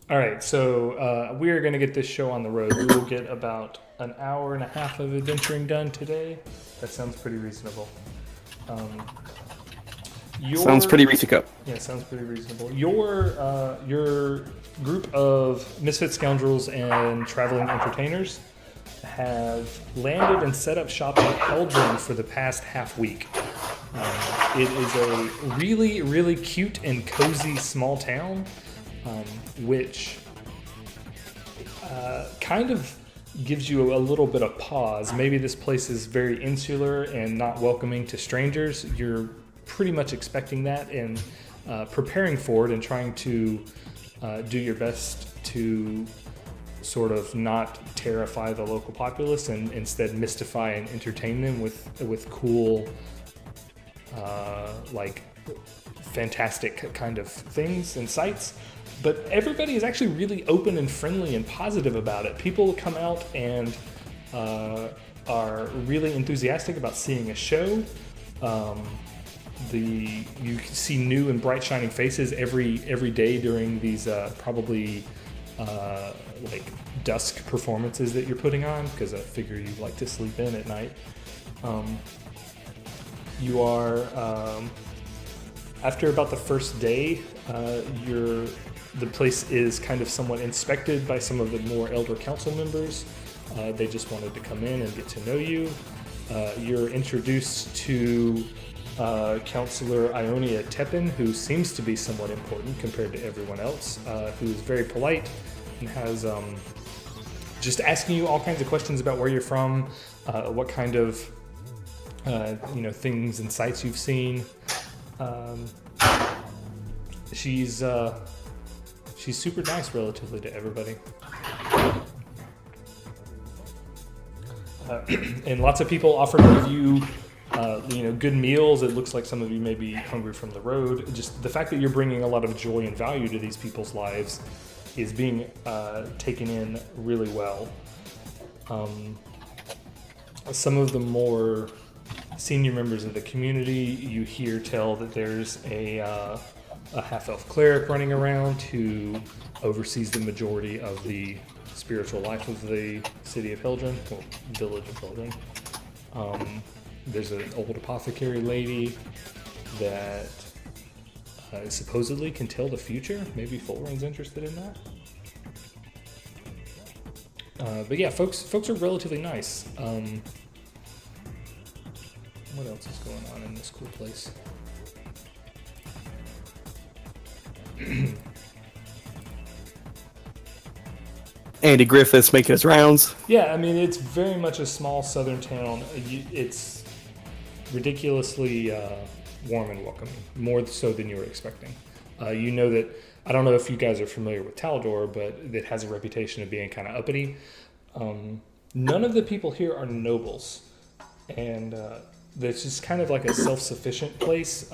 All right, so we are going to get this show on the road. We will get about an hour and a half of adventuring done today. That sounds pretty reasonable. Um, Sounds your pretty reasonable. Yeah, sounds pretty reasonable. Your group of misfit scoundrels and traveling entertainers have landed and set up shop in Heldren for the past half week. It is a really, really cute and cozy small town, which kind of gives you a little bit of pause. Maybe this place is very insular and not welcoming to strangers. You're pretty much expecting that and preparing for it and trying to do your best to sort of not terrify the local populace and instead mystify and entertain them with cool, like fantastic kind of things and sights. But everybody is actually really open and friendly and positive about it. People come out and are really enthusiastic about seeing a show. You see new and bright shining faces every day during these probably like dusk performances that you're putting on, because I figure you like to sleep in at night. You are after about the first day, the place is kind of somewhat inspected by some of the more elder council members. They just wanted to come in and get to know you. You're introduced to Counselor Ionia Tepin, who seems to be somewhat important compared to everyone else, who is very polite and has just asking you all kinds of questions about where you're from, what kind of things and sights you've seen. She's super nice relatively to everybody. And lots of people offer to give you good meals. It looks like some of you may be hungry from the road. Just the fact that you're bringing a lot of joy and value to these people's lives is being taken in really well. Some of the more senior members of the community, you hear tell that there's a half-elf cleric running around who oversees the majority of the spiritual life of the city of Heldren, well, village of Heldren. There's an old apothecary lady that supposedly can tell the future. Maybe Folren's interested in that. But yeah, folks are relatively nice. What else is going on in this cool place? Andy Griffith's making his rounds. Yeah, I mean, it's very much a small southern town. It's ridiculously warm and welcoming, more so than you were expecting. You know that, I don't know if you guys are familiar with Taldor, but it has a reputation of being kind of uppity. None of the people here are nobles, and it's just kind of like a self-sufficient place.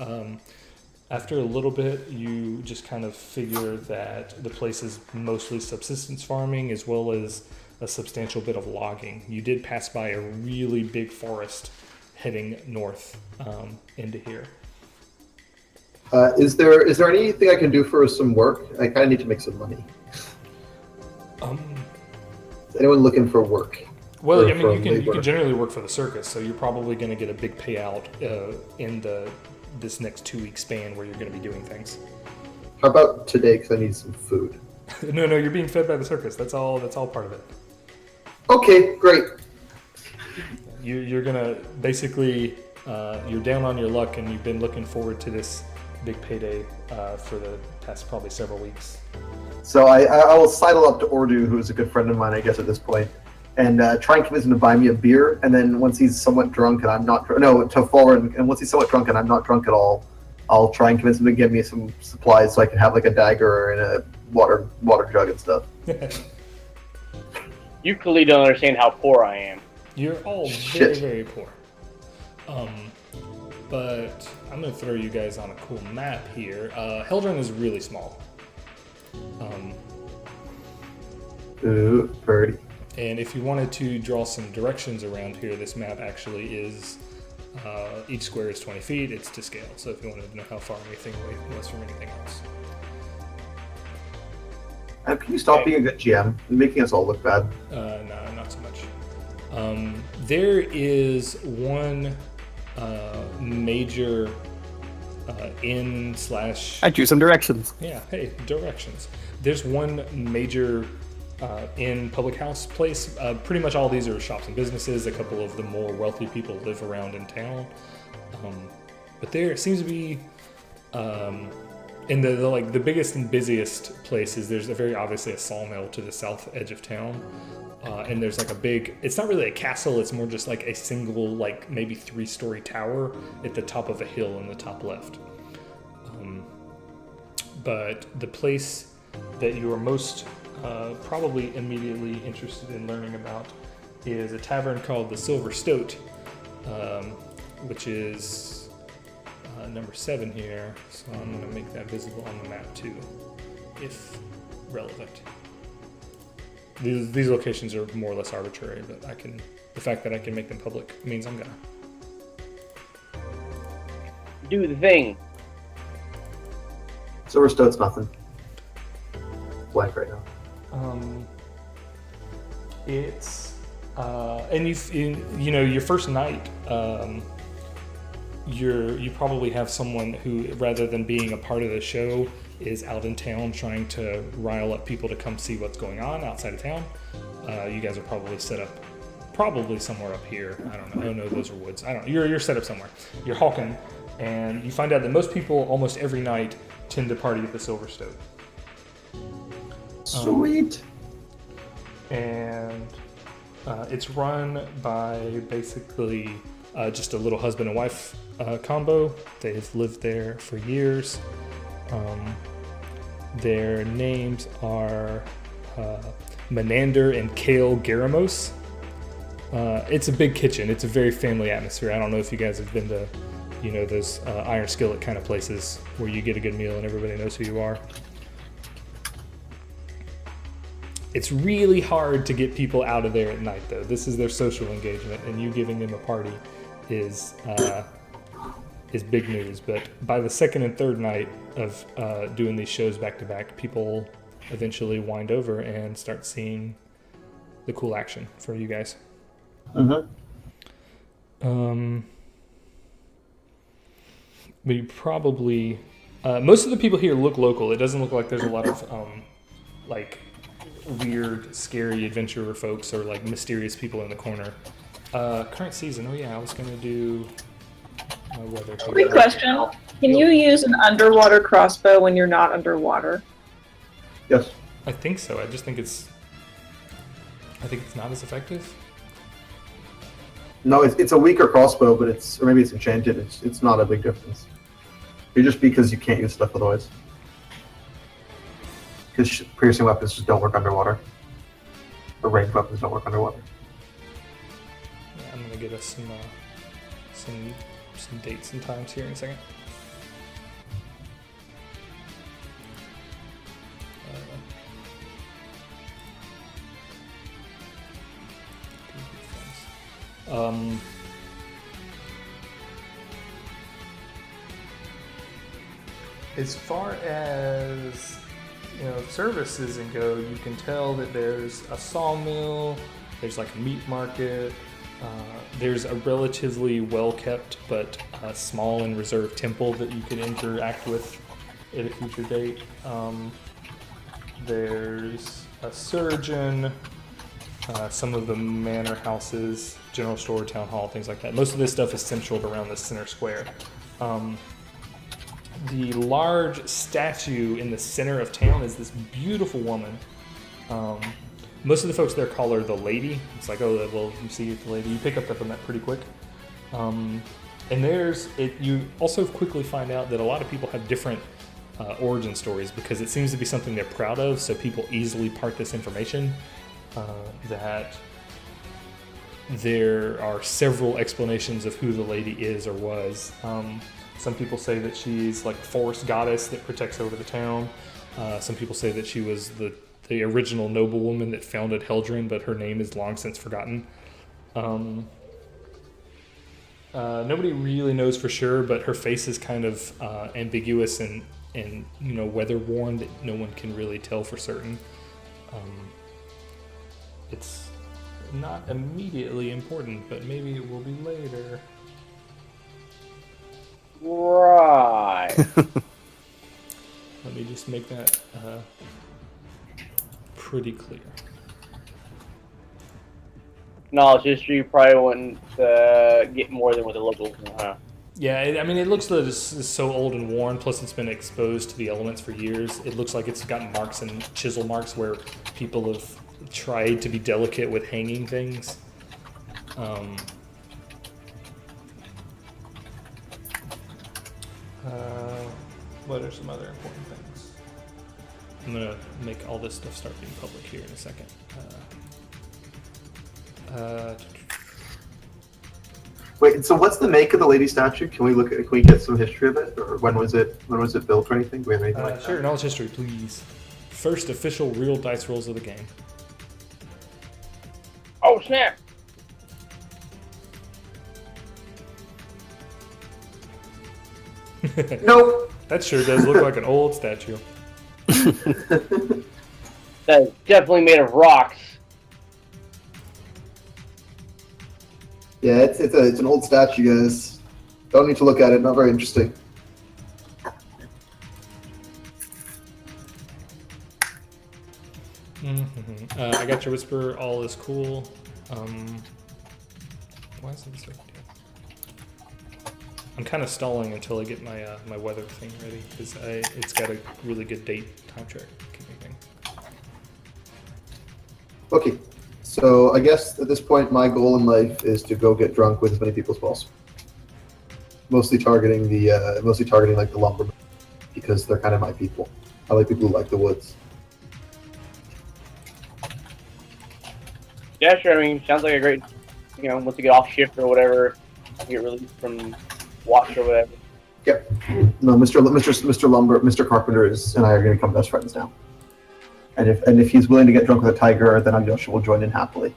After a little bit, you just kind of figure that the place is mostly subsistence farming as well as a substantial bit of logging. You did pass by a really big forest heading north into here. Is there anything I can do for some work? I kind of need to make some money. Is anyone looking for work? Well, I mean, you can generally work for the circus, so you're probably going to get a big payout in this next 2-week span where you're going to be doing things. How about today? Because I need some food. No, you're being fed by the circus. That's all part of it. Okay, great. You're gonna basically you're down on your luck, and you've been looking forward to this big payday for the past probably several weeks. So I will sidle up to Ordu, who is a good friend of mine, I guess, at this point, and try and convince him to buy me a beer. And then once he's somewhat drunk and I'm not to Folren, and once he's somewhat drunk and I'm not drunk at all, I'll try and convince him to give me some supplies so I can have like a dagger and a water jug and stuff. You clearly don't understand how poor I am. You're all very, very poor. But I'm going to throw you guys on a cool map here. Heldren is really small. Ooh, pretty. And if you wanted to draw some directions around here, this map actually is, each square is 20 feet, it's to scale. So if you wanted to know how far anything away was from anything else. Can you stop being a good GM and making us all look bad? No, not so much. There is one major inn slash. I drew some directions. Yeah, hey, directions. There's one major inn public house place. Pretty much all these are shops and businesses. A couple of the more wealthy people live around in town. But there seems to be, in the biggest and busiest places, there's very obviously a sawmill to the south edge of town. And there's like a big, it's not really a castle, it's more just like a single, like maybe 3-story tower at the top of a hill in the top left. But the place that you are most probably immediately interested in learning about is a tavern called the Silver Stoat, which is number 7 here. So I'm going to make that visible on the map too, if relevant. These locations are more or less arbitrary, but the fact that I can make them public means I'm gonna Do the thing. Silver Stoat's nothing. Blank right now. It's and you know your first night. You probably have someone who, rather than being a part of the show, is out in town trying to rile up people to come see what's going on outside of town. You guys are probably set up, somewhere up here. I don't know. Oh no, those are woods. I don't know. You're set up somewhere. You're hawking, and you find out that most people almost every night tend to party at the Silver Stoat. Sweet. And it's run by basically just a little husband and wife combo. They've lived there for years. Their names are Menander and Kale Garamos. It's a big kitchen. It's a very family atmosphere. I don't know if you guys have been to, those iron skillet kind of places where you get a good meal and everybody knows who you are. It's really hard to get people out of there at night, though. This is their social engagement, and you giving them a party is big news. But by the second and third night of doing these shows back to back, people eventually wind over and start seeing the cool action for you guys. But you probably most of the people here look local. It doesn't look like there's a lot of like weird, scary adventurer folks or like mysterious people in the corner. Current season. Oh yeah, I was gonna do my weather. Quick question: can you use an underwater crossbow when you're not underwater? Yes. I think so. I just think it's not as effective. No, it's a weaker crossbow, but or maybe it's enchanted. It's not a big difference. It's just because you can't use stuff otherwise. Because piercing weapons just don't work underwater. Or ranged weapons don't work underwater. Yeah, I'm gonna get us some dates and times here in a second. As far as services and go, you can tell that there's a sawmill, there's like a meat market, there's a relatively well-kept but small and reserved temple that you can interact with at a future date. There's a surgeon, some of the manor houses, general store, town hall, things like that. Most of this stuff is centered around the center square. The large statue in the center of town is this beautiful woman. Most of the folks there call her the lady. It's like, oh, well, you see the lady. You pick up on that pretty quick. And you also quickly find out that a lot of people have different origin stories because it seems to be something they're proud of, so people easily part this information. That there are several explanations of who the lady is or was. Some people say that she's like a forest goddess that protects over the town. Some people say that she was the original noblewoman that founded Heldren, but her name is long since forgotten. Nobody really knows for sure, but her face is kind of ambiguous and and weather worn that no one can really tell for certain. It's not immediately important, but maybe it will be later. Right. Let me just make that pretty clear. Knowledge history probably wouldn't get more than what the locals know, huh? Yeah, it looks that it's so old and worn, plus it's been exposed to the elements for years. It looks like it's got marks and chisel marks where people have tried to be delicate with hanging things. What are some other important things? I'm going to make all this stuff start being public here in a second. Wait, so what's the make of the lady statue? Can we get some history of it, or when was it built or anything? Do we have anything like Sure, that? knowledge history, please. First official real dice rolls of the game. Oh, snap! Nope. That sure does look like an old statue. That is definitely made of rocks. Yeah, it's an old statue, guys. Don't need to look at it. Not very interesting. I got your whisper. All is cool. Why is this? I'm kind of stalling until I get my my weather thing ready because it's got a really good date time track keeping thing. Okay, so I guess at this point my goal in life is to go get drunk with as many people as possible. Mostly targeting like the lumbermen because they're kind of my people. I like people who like the woods. Yeah, sure. I mean, sounds like a great, once you get off shift or whatever, you get released from watch or whatever. Yep. No, Mr. Carpenter and I are going to become best friends now. And if he's willing to get drunk with a tiger, then Alyosha will join in happily.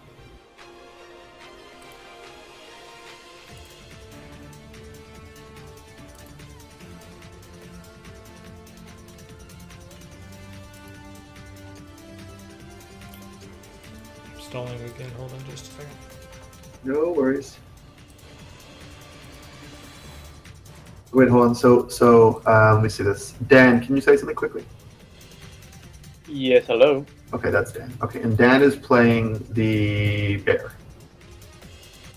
Stalling again. Hold on just a second. No worries. Wait, hold on. So let me see this. Dan, can you say something quickly? Yes, hello. Okay, that's Dan. Okay, and Dan is playing the bear,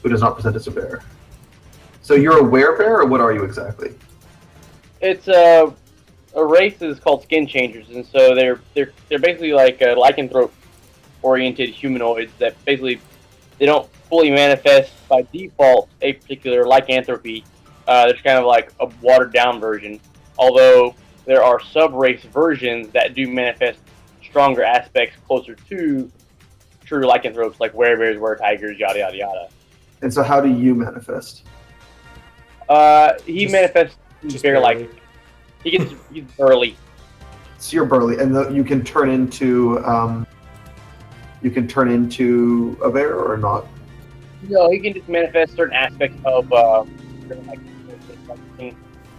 who does not present as a bear. So you're a werebear, or what are you exactly? It's a race that is called skin changers, and so they're basically like lycanthrope-oriented humanoids that basically they don't fully manifest by default a particular lycanthropy. There's kind of like a watered-down version, although there are sub-race versions that do manifest stronger aspects closer to true lycanthropes, like werebears, were-tigers, yada yada yada. And so how do you manifest? He manifests bear-like. He's burly. So you're burly, and you can turn into a bear or not? No, he can just manifest certain aspects of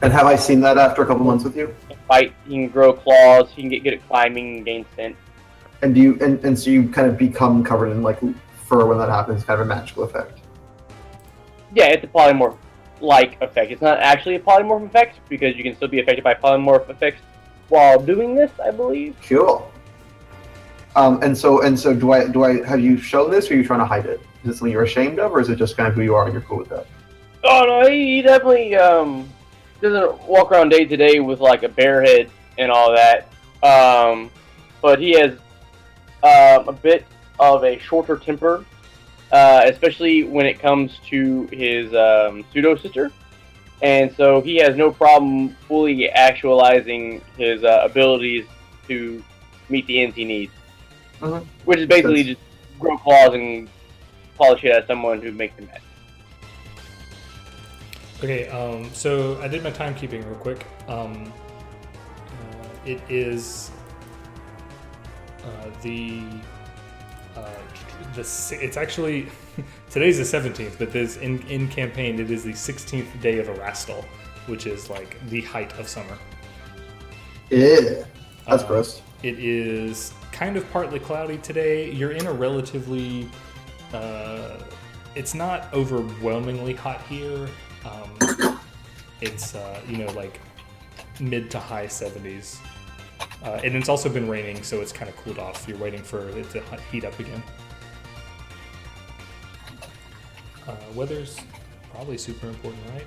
And have I seen that after a couple months with you? fight. He can grow claws. He can get good at climbing and gain scent. And do you and so you kind of become covered in like fur when that happens, kind of a magical effect. Yeah, it's a polymorph-like effect. It's not actually a polymorph effect because you can still be affected by polymorph effects while doing this, I believe. Cool. And so do I have you shown this, or are you trying to hide it? Is it something you're ashamed of, or is it just kind of who you are and you're cool with that? Oh no, he definitely doesn't walk around day to day with like a bear head and all that. But he has a bit of a shorter temper, especially when it comes to his pseudo sister, and so he has no problem fully actualizing his abilities to meet the ends he needs, which is basically just grow claws and polish it at someone who makes him mad. Okay, so I did my timekeeping real quick. It is it's actually today's the 17th, but this in campaign it is the 16th day of Erastil, which is like the height of summer. Yeah, that's Uh, gross. It is kind of partly cloudy today. You're in a relatively, it's not overwhelmingly hot here. It's, like mid to high 70s. And it's also been raining, so it's kind of cooled off. You're waiting for it to heat up again. Weather's probably super important, right?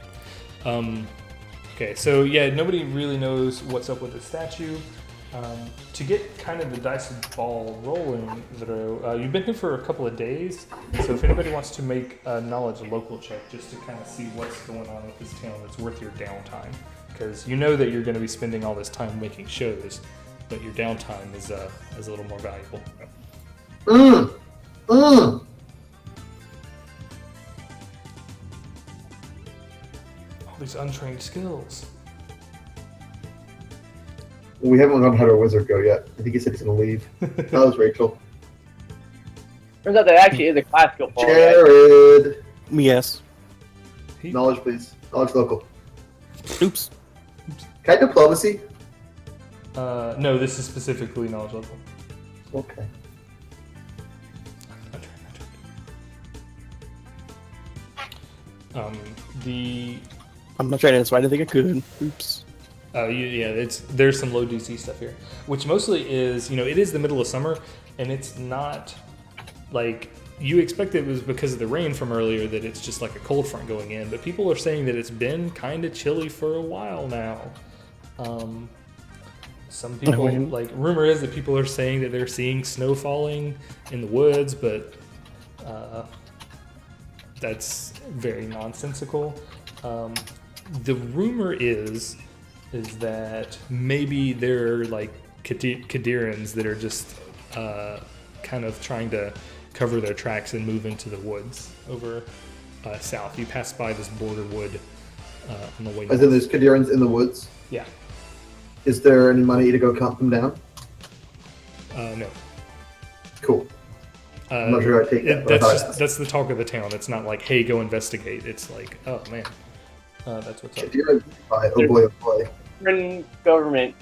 Okay, so yeah, nobody really knows what's up with the statue. To get kind of the dice ball rolling, you've been here for a couple of days, so if anybody wants to make a knowledge local check just to kind of see what's going on with this town that's worth your downtime, because you know that you're going to be spending all this time making shows, but your downtime is a little more valuable. All these untrained skills. We haven't gone how our wizard go yet. I think he said he's going to leave. That was Rachel. Turns out that actually is a class skill for Jared! Yes. Knowledge, please. Knowledge local. Oops. Can I diplomacy? No, this is specifically knowledge local. Okay. I'm not trying to, so I didn't think I could. Oops. There's some low DC stuff here, which mostly is, it is the middle of summer, and it's not like you expect it was because of the rain from earlier that it's just like a cold front going in, but people are saying that it's been kind of chilly for a while now. Some people, rumor is that people are saying that they're seeing snow falling in the woods, but that's very nonsensical. The rumor is that maybe they're like Kadirans that are just kind of trying to cover their tracks and move into the woods over south. You pass by this border wood on the way north. As in there's Kadirans in the woods? Yeah. Is there any money to go count them down? No. Cool. I'm not sure I take that. That's the talk of the town. It's not like, hey, go investigate. It's like, oh man, that's what's up. Kadirans, oh boy, oh boy. Foreign government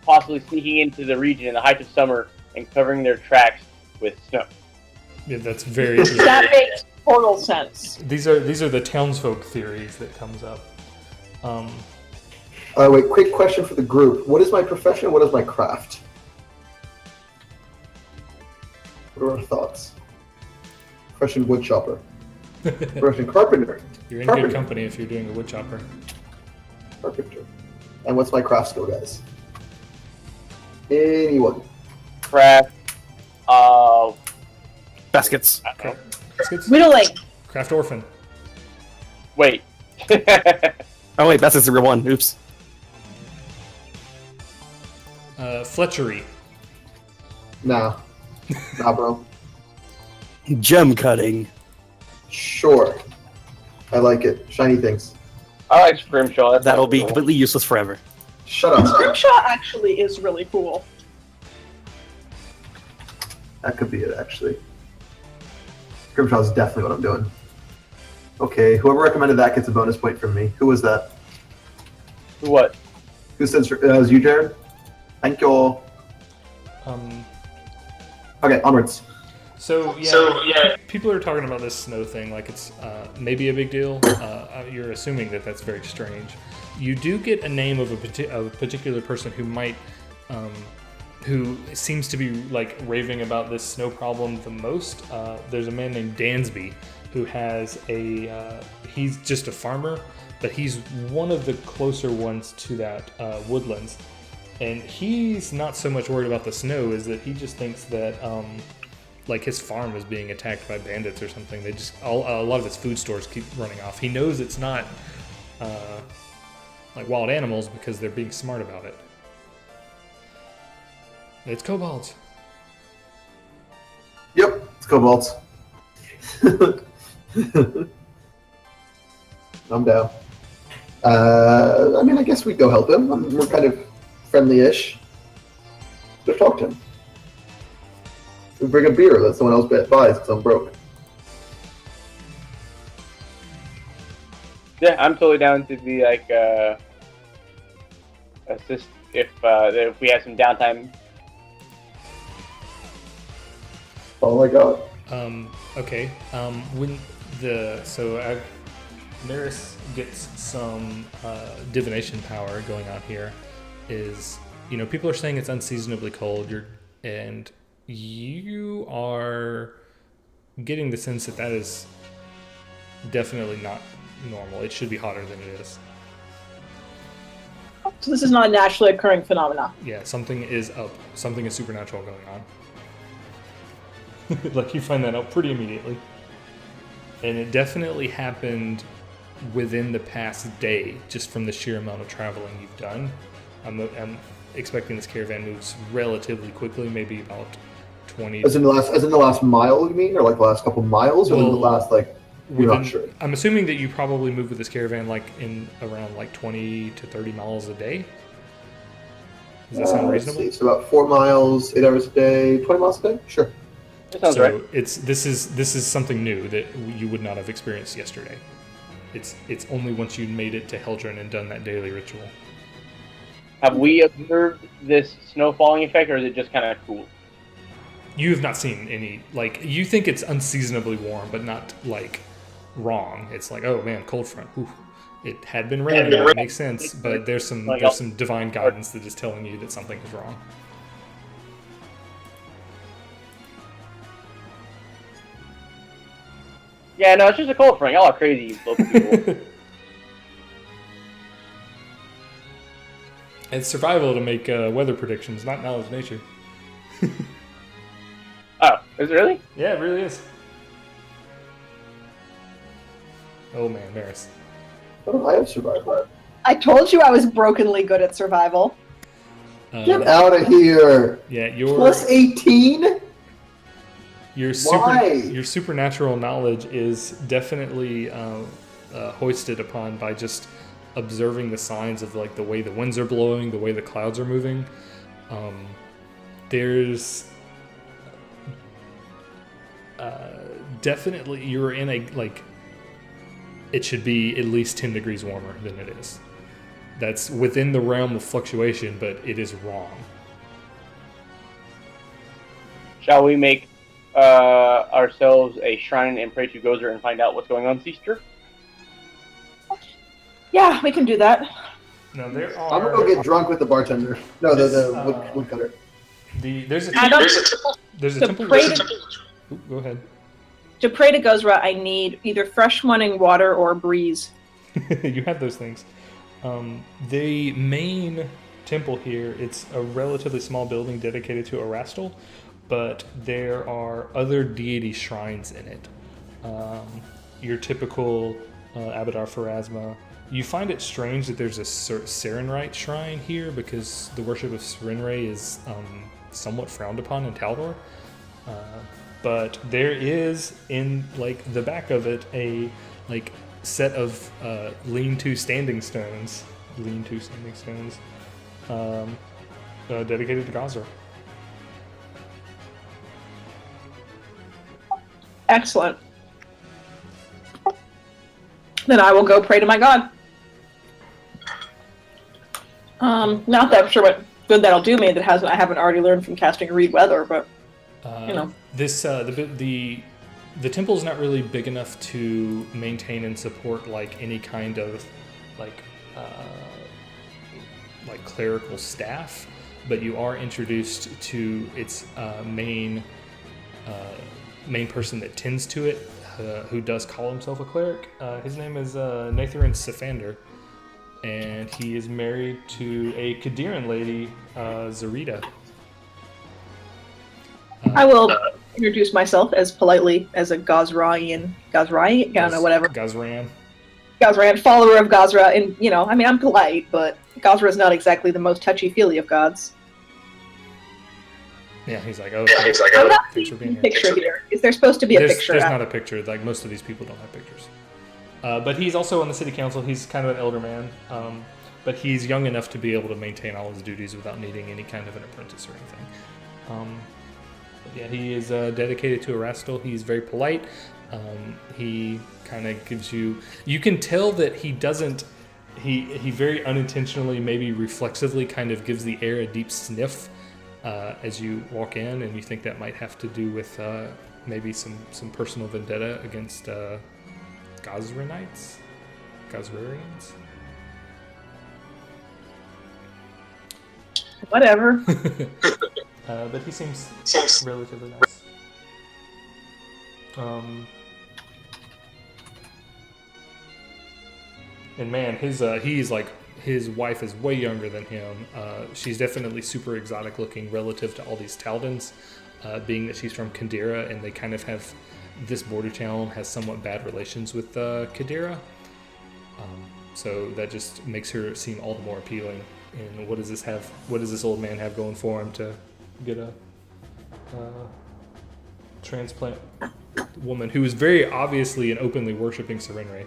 possibly sneaking into the region in the height of summer and covering their tracks with snow. Yeah, that's very. That makes total sense. These are the townsfolk theories that comes up. Wait, quick question for the group. What is my profession? What is my craft? What are our thoughts? Profession woodchopper. Profession carpenter. You're in good company if you're doing a woodchopper. Carpenter. And what's my craft skill, guys? Anyone? Craft. Baskets. Whittling. Craft orphan. Wait. Oh wait, baskets are real one. Oops. Fletchery. Nah. Nah, bro. Gem cutting. Sure. I like it. Shiny things. I like Scrimshaw. That's That'll not be cool. completely useless forever. Shut up. Scrimshaw actually is really cool. That could be it, actually. Scrimshaw is definitely what I'm doing. Okay, whoever recommended that gets a bonus point from me. Who was that? What? Who said it was you, Jared? Thank you all. Okay, onwards. So people are talking about this snow thing like it's maybe a big deal. You're assuming that that's very strange. You do get a name of a particular person who might, who seems to be like raving about this snow problem the most. There's a man named Dansby who has he's just a farmer, but he's one of the closer ones to that woodlands. And he's not so much worried about the snow as that he just thinks that like his farm is being attacked by bandits or something. They just a lot of his food stores keep running off. He knows it's not like wild animals because they're being smart about it. It's kobolds. Yep, it's kobolds. I'm down. I mean, I guess we go help him. We're kind of friendly-ish. Just talk to him. We bring a beer that someone else buys because I'm broke. Yeah, I'm totally down to be like assist if we have some downtime. Oh my god. Okay. When Maris gets some divination power going on here. Is people are saying it's unseasonably cold. And you are getting the sense that is definitely not normal. It should be hotter than it is. So this is not a naturally occurring phenomena. Yeah, something is up. Something is supernatural going on. Like, you find that out pretty immediately. And it definitely happened within the past day, just from the sheer amount of traveling you've done. I'm expecting this caravan moves relatively quickly, maybe about 20. As in the last mile, you mean, or like the last couple miles, or in the last You're not sure. I'm assuming that you probably move with this caravan in around 20 to 30 miles a day. Does that sound reasonable? Let's see. So about 4 miles, 8 hours a day, 20 miles a day. Sure. That sounds right. This is something new that you would not have experienced yesterday. It's only once you made it to Heldren and done that daily ritual. Have we observed this snow falling effect, or is it just kind of cool? You have not seen any, you think it's unseasonably warm, but not, wrong. It's oh man, cold front. Ooh. It had been raining, it makes sense, but there's some divine guidance that is telling you that something is wrong. Yeah, no, it's just a cold front. Y'all are crazy, local people. It's survival to make weather predictions, not knowledge of nature. Oh, is it really? Yeah, it really is. Oh man, Maris. Oh, I have survived. I told you I was brokenly good at survival. Get out of here! Yeah, you're plus 18. Your supernatural knowledge is definitely hoisted upon by just observing the signs of the way the winds are blowing, the way the clouds are moving. There's definitely you're in it should be at least 10 degrees warmer than it is. That's within the realm of fluctuation, but it is wrong. Shall we make ourselves a shrine and pray to Gozreh and find out what's going on, sister? Yeah, we can do that. No, there are. I'm gonna go get drunk with the bartender. No, the woodcutter. There's a To temple. pray Go ahead. To pray to Gozreh, I need either fresh running water or a breeze. You have those things. The main temple here, it's a relatively small building dedicated to Erastil, but there are other deity shrines in it. Your typical Abadar Pharasma. You find it strange that there's a Serenrite shrine here because the worship of Serenray is somewhat frowned upon in Taldor. But there is, in the back of it, a set of lean-to standing stones, dedicated to Gozreh. Excellent. Then I will go pray to my god. Not that I'm sure what good that'll do me that I haven't already learned from casting Read Weather, but This the temple's not really big enough to maintain and support any kind of clerical staff, but you are introduced to its main person that tends to it, who does call himself a cleric. His name is Natharin Sifander, and he is married to a Kadiran lady, Zarita. I will introduce myself as politely as a Gozrahian. I don't know, whatever. Gozran, follower of Gozreh, and I'm polite, but Gozreh is not exactly the most touchy-feely of gods. Yeah, he's like, oh, I'm not thanks for being here. picture here. Is there supposed to be a picture? There's not a picture. Most of these people don't have pictures. But he's also on the city council. He's kind of an elder man, but he's young enough to be able to maintain all his duties without needing any kind of an apprentice or anything. Yeah, he is dedicated to Erastil. He's very polite. He kind of gives you... You can tell that he doesn't he very unintentionally, maybe reflexively, kind of gives the air a deep sniff as you walk in, and you think that might have to do with maybe some personal vendetta against Gozrenites, Gozrerians. Whatever. But he seems relatively nice. And man, his wife is way younger than him. She's definitely super exotic looking relative to all these Taldans, being that she's from Kadira, and they kind of have, this border town has somewhat bad relations with Kadira. So that just makes her seem all the more appealing. And what does this old man have going for him to get a transplant woman who is very obviously and openly worshiping Serenray?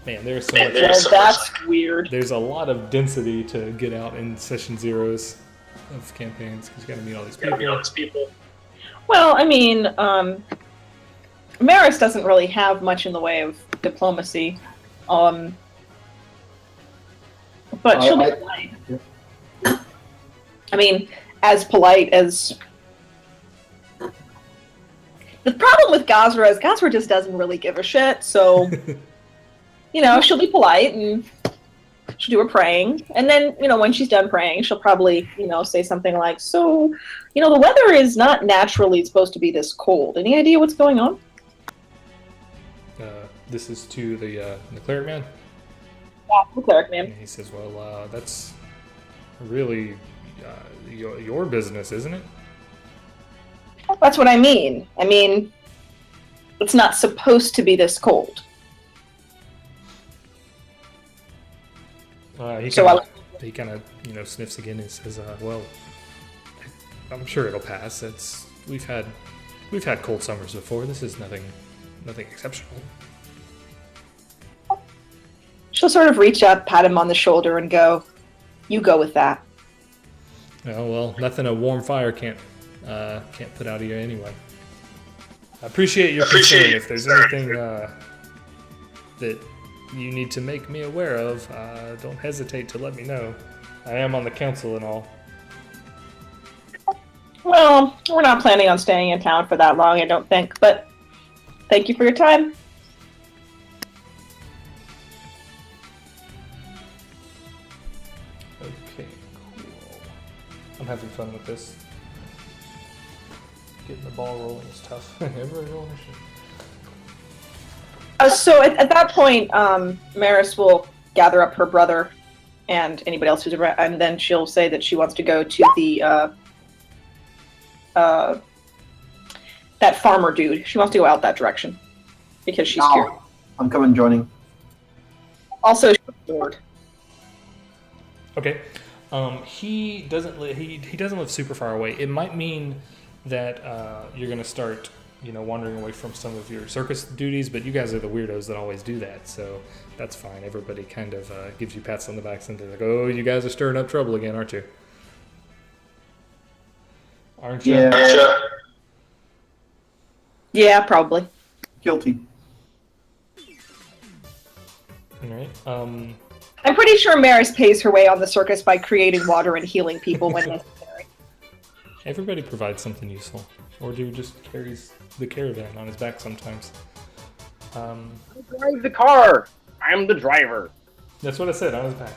Man, there's so much. Well, that's weird. There's a lot of density to get out in session zeros of campaigns because you got to meet all these people. Well, I mean, Maris doesn't really have much in the way of diplomacy, but she'll be polite. Yeah. I mean, as polite as. The problem with Gozreh is Gozreh just doesn't really give a shit, so. She'll be polite and she'll do her praying. And then, when she's done praying, she'll probably, say something like, so, the weather is not naturally supposed to be this cold. Any idea what's going on? This is to the Cleric man? Yeah, the Cleric man. And he says, well, that's really your business, isn't it? That's what I mean. I mean, it's not supposed to be this cold. He kind of sniffs again and says, well, I'm sure it'll pass. We've had cold summers before. This is nothing exceptional. She'll sort of reach up, pat him on the shoulder, and go, "You go with that." Oh, well, nothing a warm fire can't put out of you anyway. I appreciate your concern. If there's anything that you need to make me aware of, don't hesitate to let me know. I am on the council and all. Well, we're not planning on staying in town for that long, I don't think, but thank you for your time. Okay, cool. I'm having fun with this. Getting the ball rolling is tough. Everybody rolling their shit. So at that point, Maris will gather up her brother and anybody else who's around, and then she'll say that she wants to go to the that farmer dude. She wants to go out that direction because she's curious. I'm coming joining. Also, she's bored. Okay. He doesn't live super far away. It might mean that you're going to start wandering away from some of your circus duties, but you guys are the weirdos that always do that, so that's fine. Everybody kind of gives you pats on the back and they're like, oh, you guys are stirring up trouble again, aren't you? Aren't you? Yeah. Yeah, probably. Guilty. All right. I'm pretty sure Maris pays her way on the circus by creating water and healing people when necessary. Everybody provides something useful. Ordu just carries the caravan on his back sometimes. I drive the car. I'm the driver. That's what I said, on his back.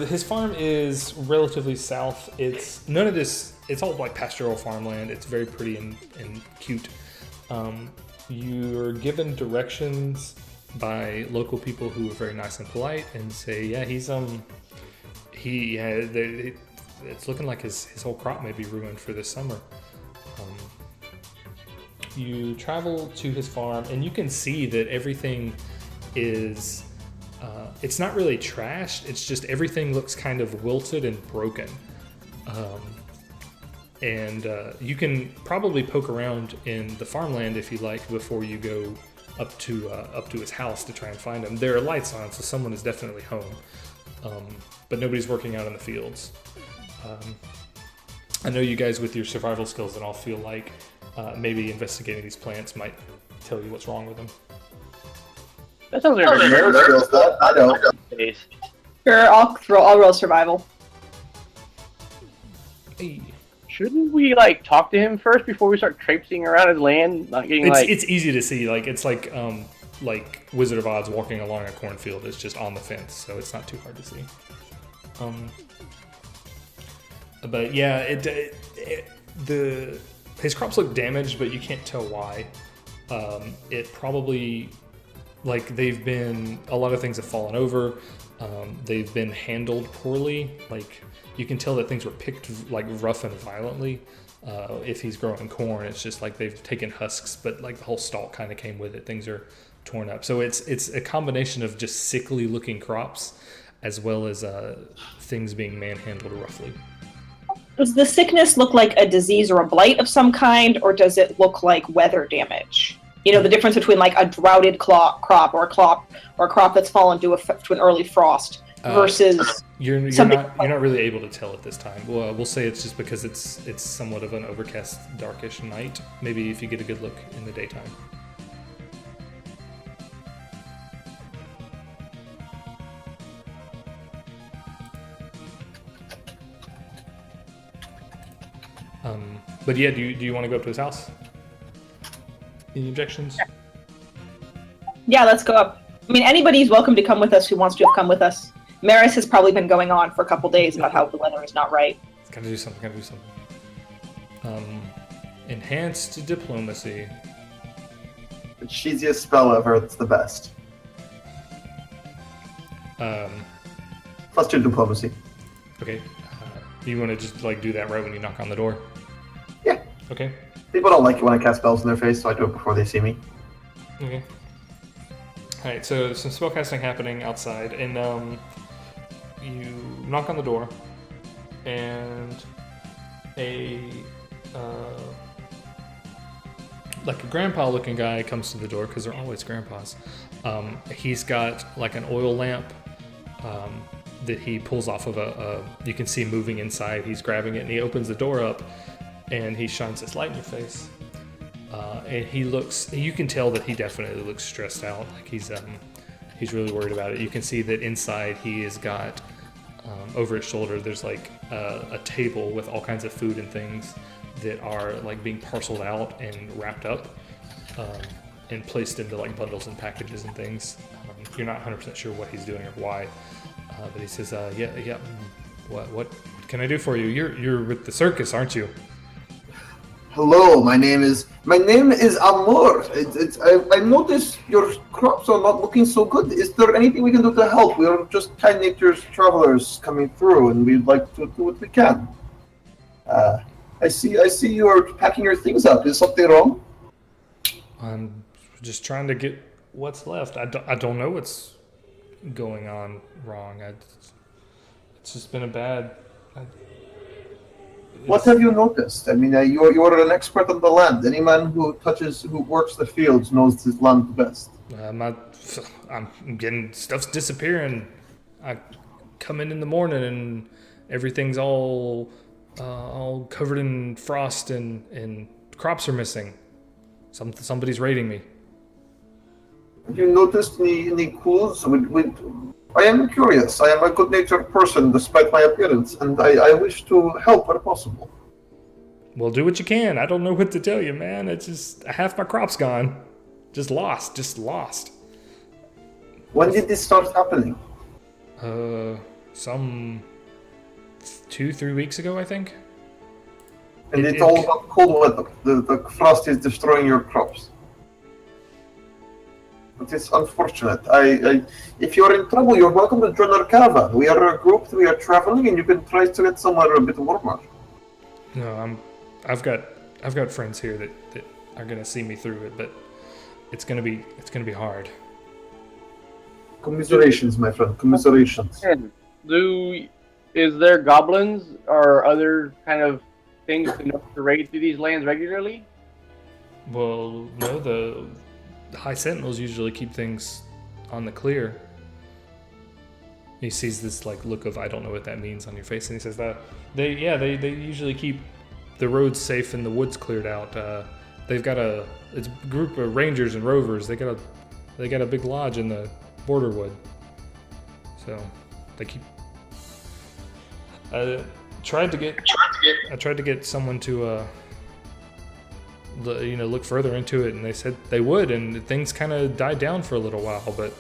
His farm is relatively south. It's none of this. It's all like pastoral farmland. It's very pretty and cute. You're given directions by local people who are very nice and polite and say, yeah, it's looking like his whole crop may be ruined for this summer. You travel to his farm and you can see that everything is, it's not really trashed, it's just everything looks kind of wilted and broken. You can probably poke around in the farmland if you like before you go up to his house to try and find him. There are lights on, so someone is definitely home, but nobody's working out in the fields. I know you guys with your survival skills and all feel like maybe investigating these plants might tell you what's wrong with them. That sounds like Mary feels that. I know. Sure, I'll roll survival. Hey. Shouldn't we like talk to him first before we start traipsing around his land? Not getting It's easy to see. Like it's like Wizard of Oz walking along a cornfield. It's just on the fence, so it's not too hard to see. But yeah, his crops look damaged, but you can't tell why. It probably a lot of things have fallen over. They've been handled poorly. Like you can tell that things were picked like rough and violently. If he's growing corn, it's just like they've taken husks, but like the whole stalk kind of came with it. Things are torn up. So it's a combination of just sickly looking crops as well as things being manhandled roughly. Does the sickness look like a disease or a blight of some kind, or does it look like weather damage? You know, the difference between like a droughted crop or a crop that's fallen to an early frost versus you're not really able to tell at this time. Well, we'll say it's just because it's somewhat of an overcast, darkish night. Maybe if you get a good look in the daytime. But yeah, do you want to go up to his house? Any objections? Yeah, let's go up. I mean, anybody's welcome to come with us who wants to have come with us. Maris has probably been going on for a couple days about how the weather is not right. Gotta do something. Enhanced diplomacy. The cheesiest spell ever. That's the best. +2 diplomacy. Okay. You want to just like do that right when you knock on the door? Yeah. Okay. People don't like it when I cast spells in their face, so I do it before they see me. Okay. All right. So some spellcasting happening outside, and you knock on the door, and a grandpa-looking guy comes to the door because they're always grandpas. He's got like an oil lamp that he pulls off of you can see moving inside. He's grabbing it and he opens the door up and he shines this light in your face. And you can tell that he definitely looks stressed out. Like he's really worried about it. You can see that inside he has got, over his shoulder, there's like a table with all kinds of food and things that are like being parceled out and wrapped up and placed into like bundles and packages and things. You're not 100% sure what he's doing or why. But he says, yeah. What can I do for you? You're with the circus, aren't you? Hello, my name is Amur. I noticed your crops are not looking so good. Is there anything we can do to help? We are just kind nature's travelers coming through, and we'd like to do what we can. I see you are packing your things up. Is something wrong? I'm just trying to get what's left. I don't know what's going on wrong. It's just been a bad. What have you noticed? I mean, you are an expert on the land. Any man who works the fields knows his land best. I'm getting stuff's disappearing. I come in the morning and everything's all covered in frost and crops are missing. Somebody's raiding me. Have you noticed any clues? I am curious. I am a good-natured person despite my appearance, and I wish to help where possible. Well, do what you can. I don't know what to tell you, man. It's just half my crop's gone. Just lost. When did this start happening? Some 2-3 weeks ago, I think. And it's all about cold weather. The frost is destroying your crops. It is unfortunate. If you're in trouble, you're welcome to join our caravan. We are a group. We are traveling, and you can try to get somewhere a bit warmer. No, I've got friends here that are gonna see me through it, but it's gonna be hard. Commiserations, my friend. Commiserations. Is there goblins or other kind of things to raid through these lands regularly? Well, no, the High Sentinels usually keep things on the clear. He sees this like look of I don't know what that means on your face, and he says that they usually keep the roads safe and the woods cleared out. They've got it's a group of rangers and rovers. They got a big lodge in the Borderwood. So they keep. I tried to get someone to look further into it, and they said they would, and things kind of died down for a little while, but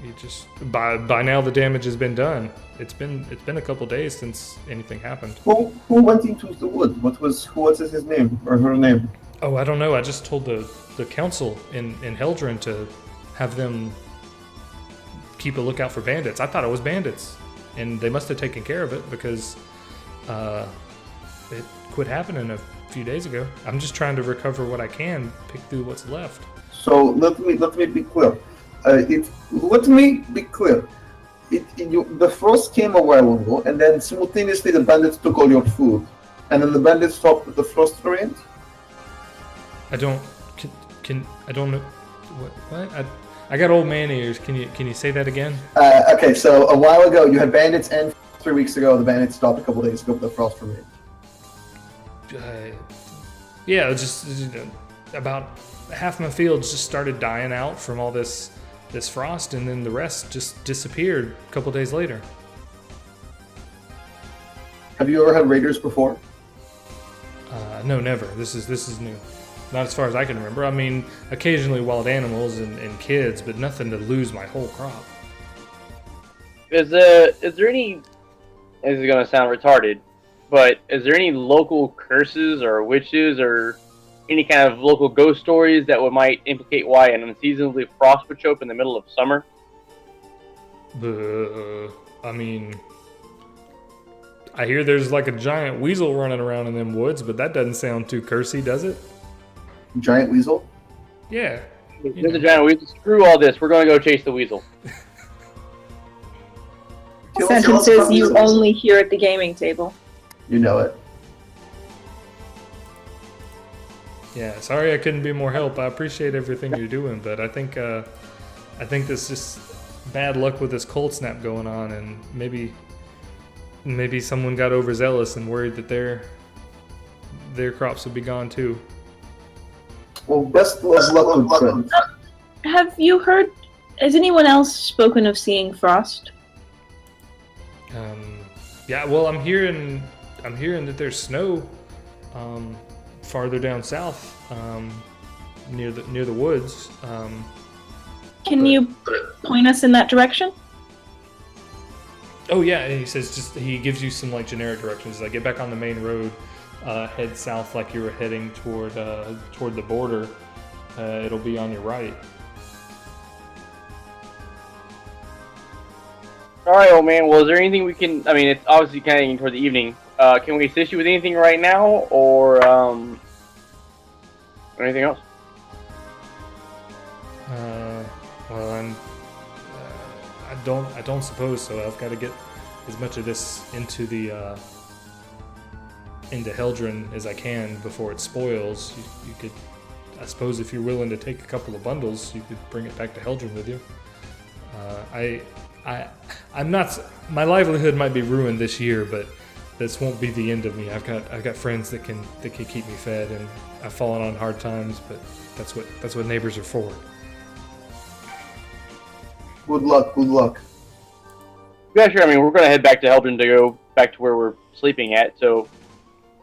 you just by now the damage has been done. It's been a couple days since anything happened. Who went into the wood? What's his name or her name? Oh, I don't know. I just told the council in Heldren to have them keep a lookout for bandits. I thought it was bandits, and they must have taken care of it because it quit happening a few days ago. I'm just trying to recover what I can, pick through what's left. So let me be clear. The frost came a while ago, and then simultaneously the bandits took all your food, and then the bandits stopped with the frost variant. I don't know what. I got old man ears. Can you say that again? Okay, so a while ago you had bandits, and 3 weeks ago the bandits stopped a couple days ago with the frost variant. Yeah, just about half my fields just started dying out from all this frost, and then the rest just disappeared a couple days later. Have you ever had raiders before? No, never. This is new. Not as far as I can remember. I mean, occasionally wild animals and kids, but nothing to lose my whole crop. Is there any? This is gonna sound retarded, but is there any local curses or witches or any kind of local ghost stories that might implicate why an unseasonably frost would show up in the middle of summer? I mean, I hear there's like a giant weasel running around in them woods, but that doesn't sound too cursey, does it? Giant weasel? Yeah. There's a giant weasel. Screw all this. We're going to go chase the weasel. Sentences you only hear at the gaming table. You know it. Yeah, sorry I couldn't be more help. I appreciate everything you're doing, but I think this just bad luck with this cold snap going on, and maybe someone got overzealous and worried that their crops would be gone too. Well, best luck with friends. Have you heard? Has anyone else spoken of seeing frost? Yeah, well, I'm hearing that there's snow farther down south, near the woods. Can you point us in that direction? Oh yeah, he says he gives you some like generic directions. Like get back on the main road, head south like you were heading toward the border. It'll be on your right. All right, old man. Well, is there anything we can? I mean, it's obviously kind of getting toward the evening. Can we assist you with anything right now, or anything else? Well, I don't suppose so. I've got to get as much of this into Heldren as I can before it spoils. You could, I suppose, if you're willing to take a couple of bundles, you could bring it back to Heldren with you. I'm not. My livelihood might be ruined this year, but this won't be the end of me. I've got friends that can keep me fed, and I've fallen on hard times, but that's what neighbors are for. Good luck. Good luck. Yeah, sure. I mean, we're going to head back to Heldren to go back to where we're sleeping at. So,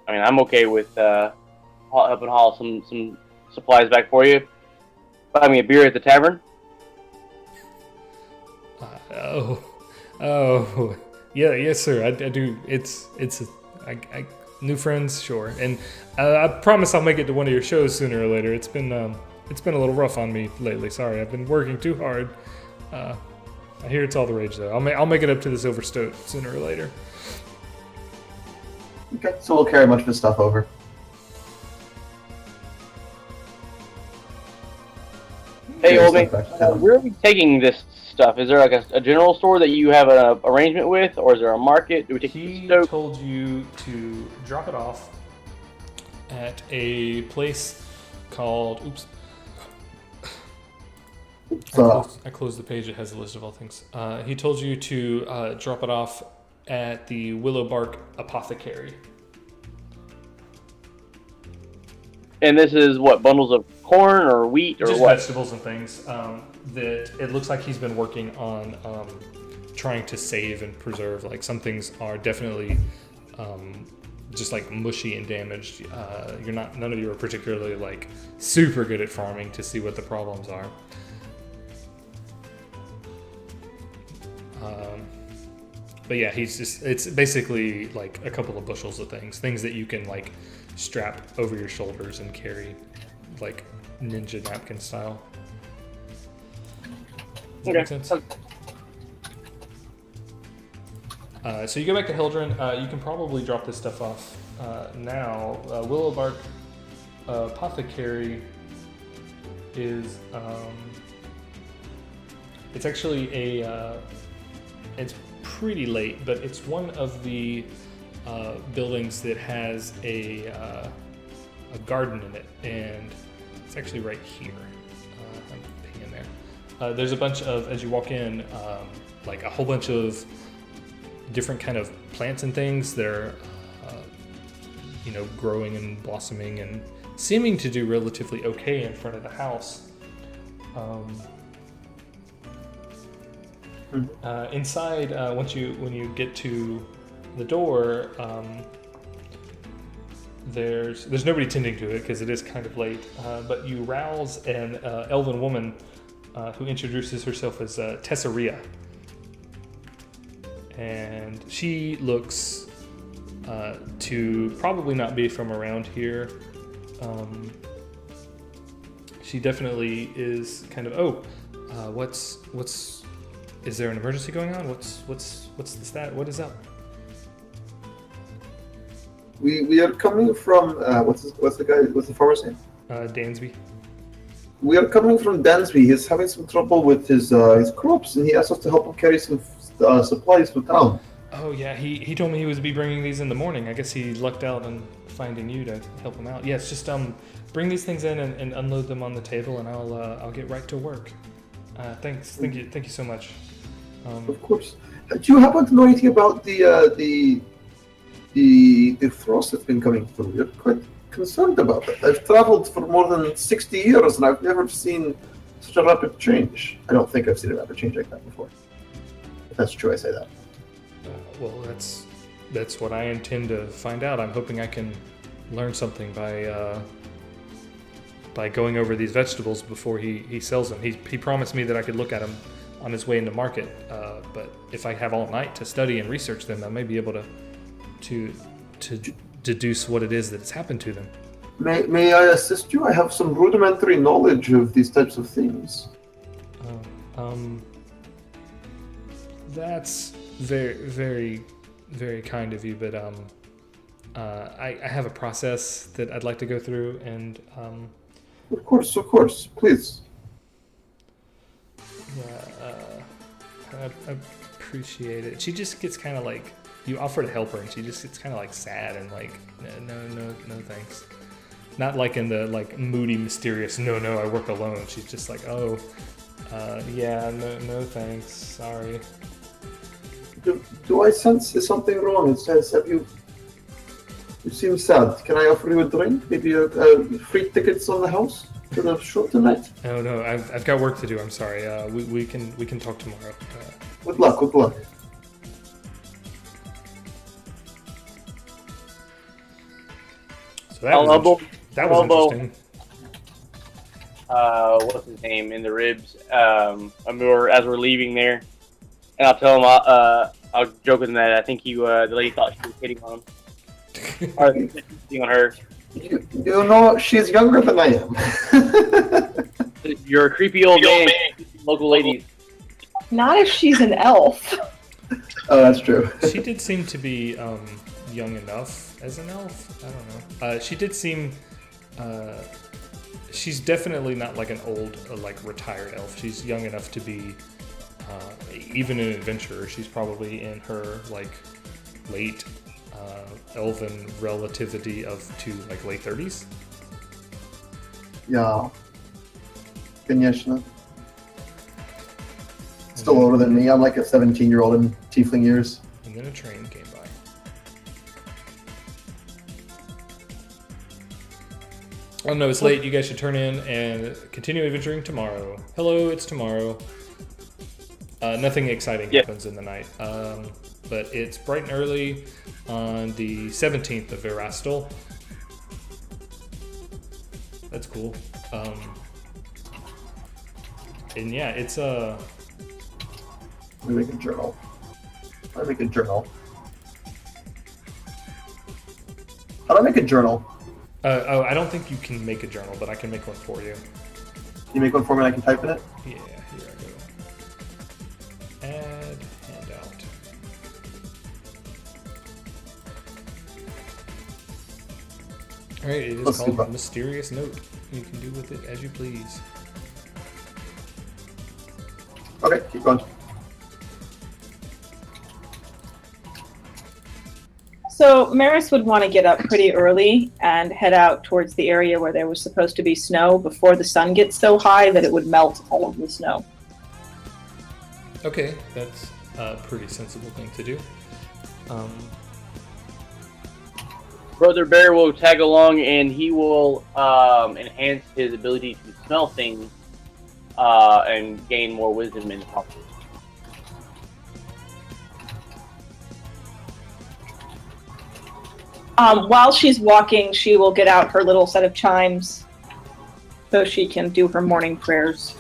I mean, I'm okay with helping haul some supplies back for you. Buy me a beer at the tavern. Yeah, yes, sir. I do. New friends, sure. And I promise I'll make it to one of your shows sooner or later. It's been a little rough on me lately. Sorry, I've been working too hard. I hear it's all the rage though. I'll make it up to the Silver Stoat sooner or later. Okay, so we'll carry much of his stuff over. Hey, old man, where are we taking this stuff? Is there like a general store that you have an arrangement with, or is there a market? Do we take He it to Stoke? told you to drop it off at a place called. Oops. I closed the page. It has a list of all things. He told you to drop it off at the Willowbark Apothecary. And this is what, bundles of corn or wheat or just what? vegetables and things. That it looks like he's been working on trying to save and preserve. Like some things are definitely just like mushy and damaged. None of you are particularly like super good at farming to see what the problems are. But yeah, it's basically like a couple of bushels of things that you can like strap over your shoulders and carry like ninja napkin style. Does that make sense? So you go back to Heldren. You can probably drop this stuff off now. Willowbark Apothecary is it's actually it's pretty late, but it's one of the buildings that has a garden in it, and it's actually right here. I'm peeing there. There's a bunch of, as you walk in, like a whole bunch of different kind of plants and things that are, growing and blossoming and seeming to do relatively okay in front of the house. Inside, when you get to the door, there's nobody tending to it because it is kind of late. But you rouse an elven woman who introduces herself as Tessaria, and she looks to probably not be from around here. She definitely is kind of what's is there an emergency going on? What's the stat? What is up? We are coming from what's the farmer's name? Dansby. We are coming from Dansby. He's having some trouble with his crops, and he asked us to help him carry some supplies to town. Oh yeah, he told me he would be bringing these in the morning. I guess he lucked out on finding you to help him out. Yes, just bring these things in and unload them on the table, and I'll get right to work. Thanks, thank you so much. Of course. Do you happen to know anything about the frost that's been coming through? We're quite concerned about it. I've traveled for more than 60 years, and I've never seen such a rapid change. I don't think I've seen a rapid change like that before. If that's true, I say that. Well, that's what I intend to find out. I'm hoping I can learn something by going over these vegetables before he sells them. He promised me that I could look at them on his way into market, but if I have all night to study and research them, I may be able to deduce what it is that's happened to them. May I assist you? I have some rudimentary knowledge of these types of things. That's very, very, very kind of you, but I have a process that I'd like to go through, and Of course, please. Yeah, I appreciate it. She just gets kind of like, you offer to help her, and she just gets kind of like sad and like, no thanks. Not like in the like moody, mysterious, no, I work alone. She's just like, yeah, no thanks, sorry. Do I sense there's something wrong? It says, you seem sad. Can I offer you a drink? Maybe free tickets on the house for the show tonight? No, I've got work to do. I'm sorry. We can talk tomorrow. Good luck. So that was interesting. What's his name in the ribs? Amur, as we're leaving there, and I'll tell him I'll joke with him that I think the lady thought she was hitting on him, or hitting on her. You know, she's younger than I am. You're a creepy old man, local ladies. Not if she's an elf. Oh, that's true. She did seem to be young enough as an elf. I don't know. She did seem. She's definitely not like an old, like retired elf. She's young enough to be even an adventurer. She's probably in her like late elven relativity to like late 30s. Yeah. Конечно. Still older than me. I'm like a 17-year-old in tiefling years. And then a train came by. Oh no, it's late. You guys should turn in and continue adventuring tomorrow. Hello, it's tomorrow. Nothing exciting happens in the night. But it's bright and early on the 17th of Erastil. That's cool. And yeah, it's Let me make a journal. How do I make a journal? How do I make a journal? Oh, I don't think you can make a journal, but I can make one for you. Can you make one for me and I can type in it? Yeah, here I go. Add handout. Alright, it is Let's do called that. Mysterious Note. You can do with it as you please. Okay, keep going. So Maris would want to get up pretty early and head out towards the area where there was supposed to be snow before the sun gets so high that it would melt all of the snow. Okay, that's a pretty sensible thing to do. Brother Bear will tag along, and he will enhance his ability to smell things and gain more wisdom in the process. While she's walking, she will get out her little set of chimes so she can do her morning prayers.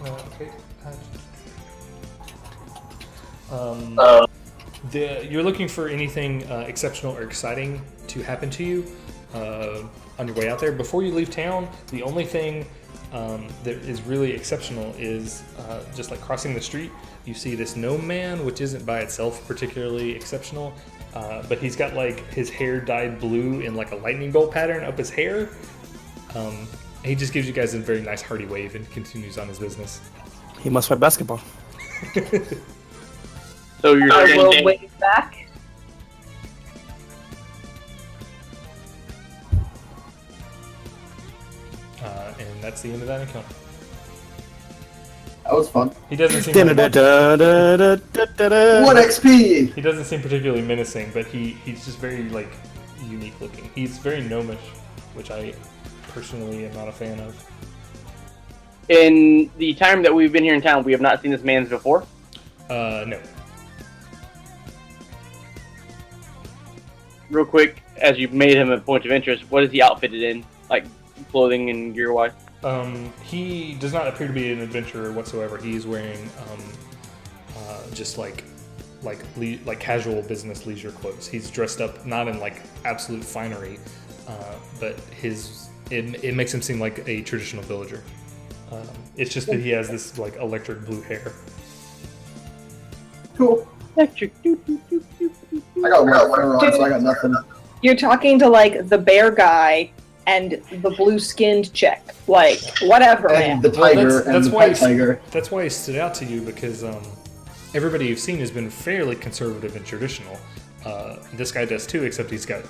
Okay. You're looking for anything exceptional or exciting to happen to you on your way out there. Before you leave town, the only thing that is really exceptional is just like crossing the street. You see this gnome man, which isn't by itself particularly exceptional, but he's got like his hair dyed blue in like a lightning bolt pattern up his hair. He just gives you guys a very nice hearty wave and continues on his business. He must play basketball. So you're I saying will wave back. And that's the end of that encounter. That was fun. He doesn't seem One XP! he doesn't seem particularly menacing, but he's just very like unique looking. He's very gnomish, which I personally am not a fan of. in the time that we've been here in town, we have not seen this man before? No. Real quick, as you've made him a point of interest, what is he outfitted in? Like, clothing and gear-wise? He does not appear to be an adventurer whatsoever. He is wearing just like casual business leisure clothes. He's dressed up not in like absolute finery, but it makes him seem like a traditional villager. It's just that he has this like electric blue hair. Cool. Electric. I got one on, so I got nothing. You're talking to like the bear guy and the blue-skinned chick. Like, whatever, man. And the tiger that's and the why pet tiger. That's why he stood out to you, because everybody you've seen has been fairly conservative and traditional. This guy does too, except he's got,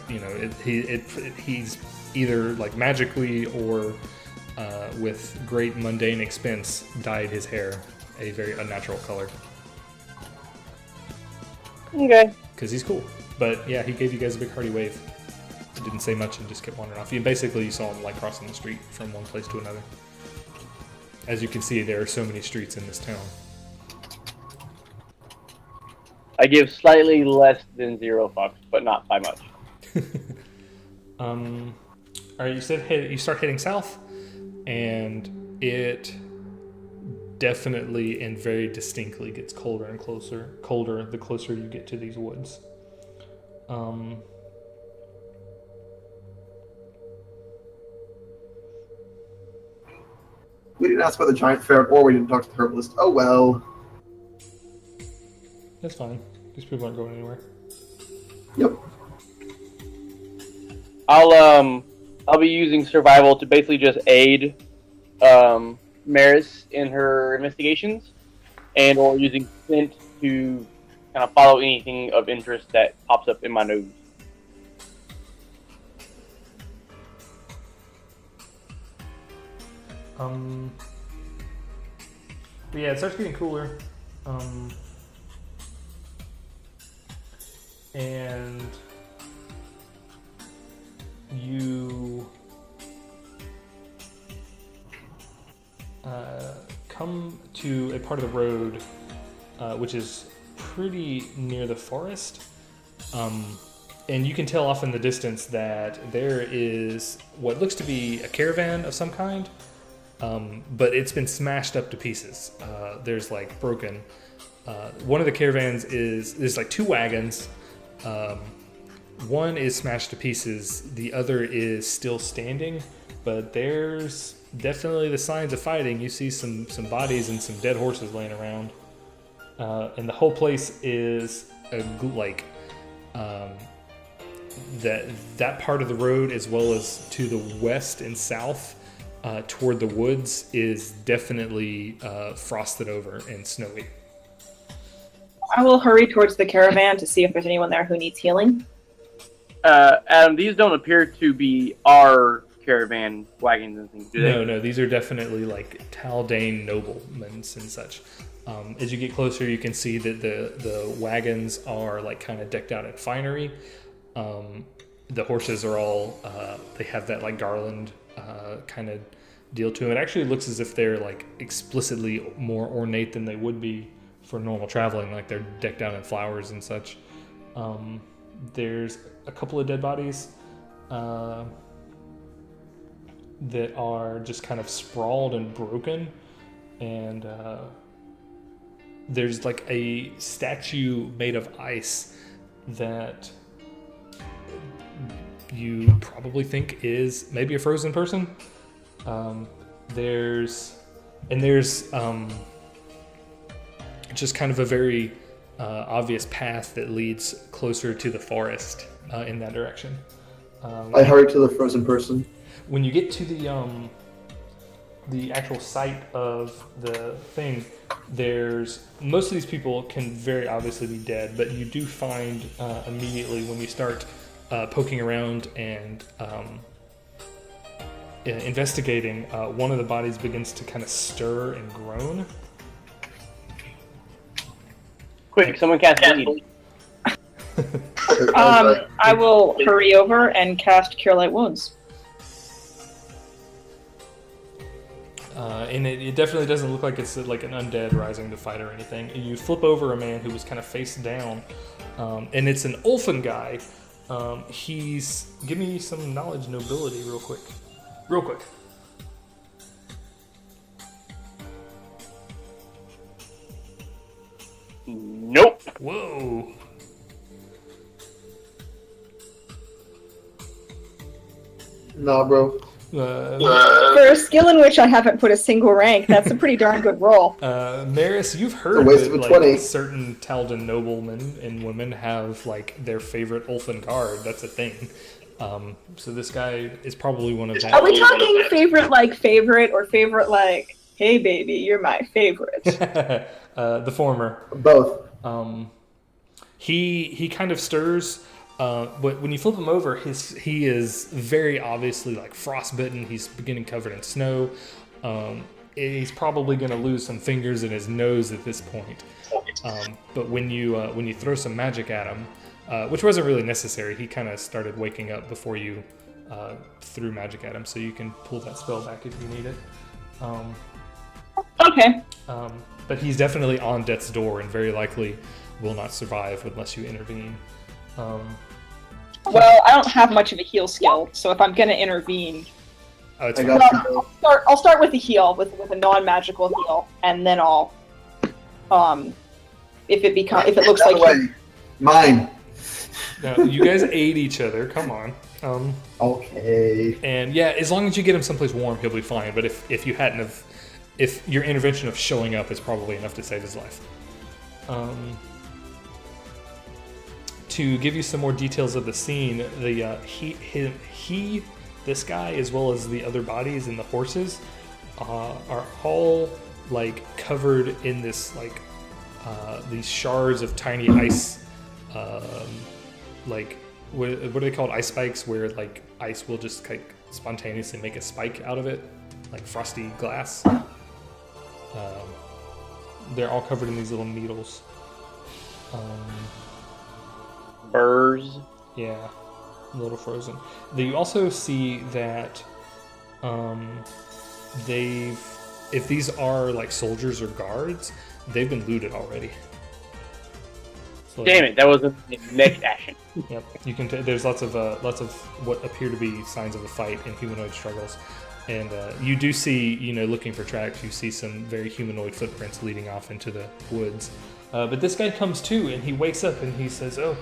he's either like magically or with great mundane expense dyed his hair a very unnatural color. Okay. Because he's cool. But yeah, he gave you guys a big hearty wave. He didn't say much and just kept wandering off. You saw him like crossing the street from one place to another. As you can see, there are so many streets in this town. I give slightly less than 0 fucks, but not by much. Alright, you said you start heading south, and it definitely and very distinctly gets colder and colder the closer you get to these woods. We didn't ask about the giant ferret, or we didn't talk to the herbalist. Oh well. That's fine. These people aren't going anywhere. Yep. I'll be using survival to basically just aid Maris in her investigations, and or using scent to kind of follow anything of interest that pops up in my nose. But yeah, it starts getting cooler. And you come to a part of the road which is pretty near the forest. And you can tell off in the distance that there is what looks to be a caravan of some kind, but it's been smashed up to pieces. There's like broken. One of the caravans there's like 2 wagons. One is smashed to pieces. The other is still standing, but there's definitely the signs of fighting. You see some bodies and some dead horses laying around. And the whole place is that part of the road, as well as to the west and south toward the woods, is definitely frosted over and snowy. I will hurry towards the caravan to see if there's anyone there who needs healing. Adam, these don't appear to be our caravan wagons and things, do they? No, these are definitely like Taldane noblemen and such. As you get closer, you can see that the wagons are like kind of decked out in finery. The horses are all, they have that like garland kind of deal to them. It actually looks as if they're like explicitly more ornate than they would be for normal traveling, like they're decked out in flowers and such. There's a couple of dead bodies that are just kind of sprawled and broken, and there's like a statue made of ice that you probably think is maybe a frozen person. There's just kind of a very obvious path that leads closer to the forest in that direction. I hurry to the frozen person. When you get to the actual site of the thing, there's most of these people can very obviously be dead, but you do find immediately when you start poking around and investigating, one of the bodies begins to kind of stir and groan. Quick, someone cast bleed. I will hurry over and cast Cure Light Wounds. And it definitely doesn't look like it's like an undead rising to fight or anything. You flip over a man who was kind of face down, and it's an Ulfen guy. Give me some knowledge nobility real quick. Nope. Whoa. Nah, bro. For a skill in which I haven't put a single rank, that's a pretty darn good roll. Maris, you've heard waste that of a like 20. certain Taldan noblemen and women have like their favorite Ulfen guard. That's a thing. So this guy is probably one of them. Are we talking favorite or favorite like, hey baby, you're my favorite? The former. Both. He kind of stirs. But when you flip him over, he is very obviously like frostbitten. He's beginning covered in snow. He's probably going to lose some fingers in his nose at this point. But when you throw some magic at him, which wasn't really necessary, he kind of started waking up before you threw magic at him, so you can pull that spell back if you need it. Okay. But he's definitely on death's door and very likely will not survive unless you intervene. Well, I don't have much of a heal skill, so if I'm going to intervene, Oh, it's I fine. got you. I'll start with a heal, with a non-magical heal, and then I'll, if it looks That like way. Mine. No, you guys aid each other. Come on. Okay. And yeah, as long as you get him someplace warm, he'll be fine. But if your intervention of showing up is probably enough to save his life. To give you some more details of the scene, this guy, as well as the other bodies and the horses, are all like covered in this like these shards of tiny ice, like what are they called? Ice spikes, where like ice will just like spontaneously make a spike out of it, like frosty glass. they're all covered in these little needles. Burrs. Yeah, a little frozen. You also see that if these are like soldiers or guards, they've been looted already. So, Damn it, that was a next action. Yep, you can. There's lots of what appear to be signs of a fight and humanoid struggles, and you do see, looking for tracks, you see some very humanoid footprints leading off into the woods. But this guy comes to, and he wakes up and he says, "Oh,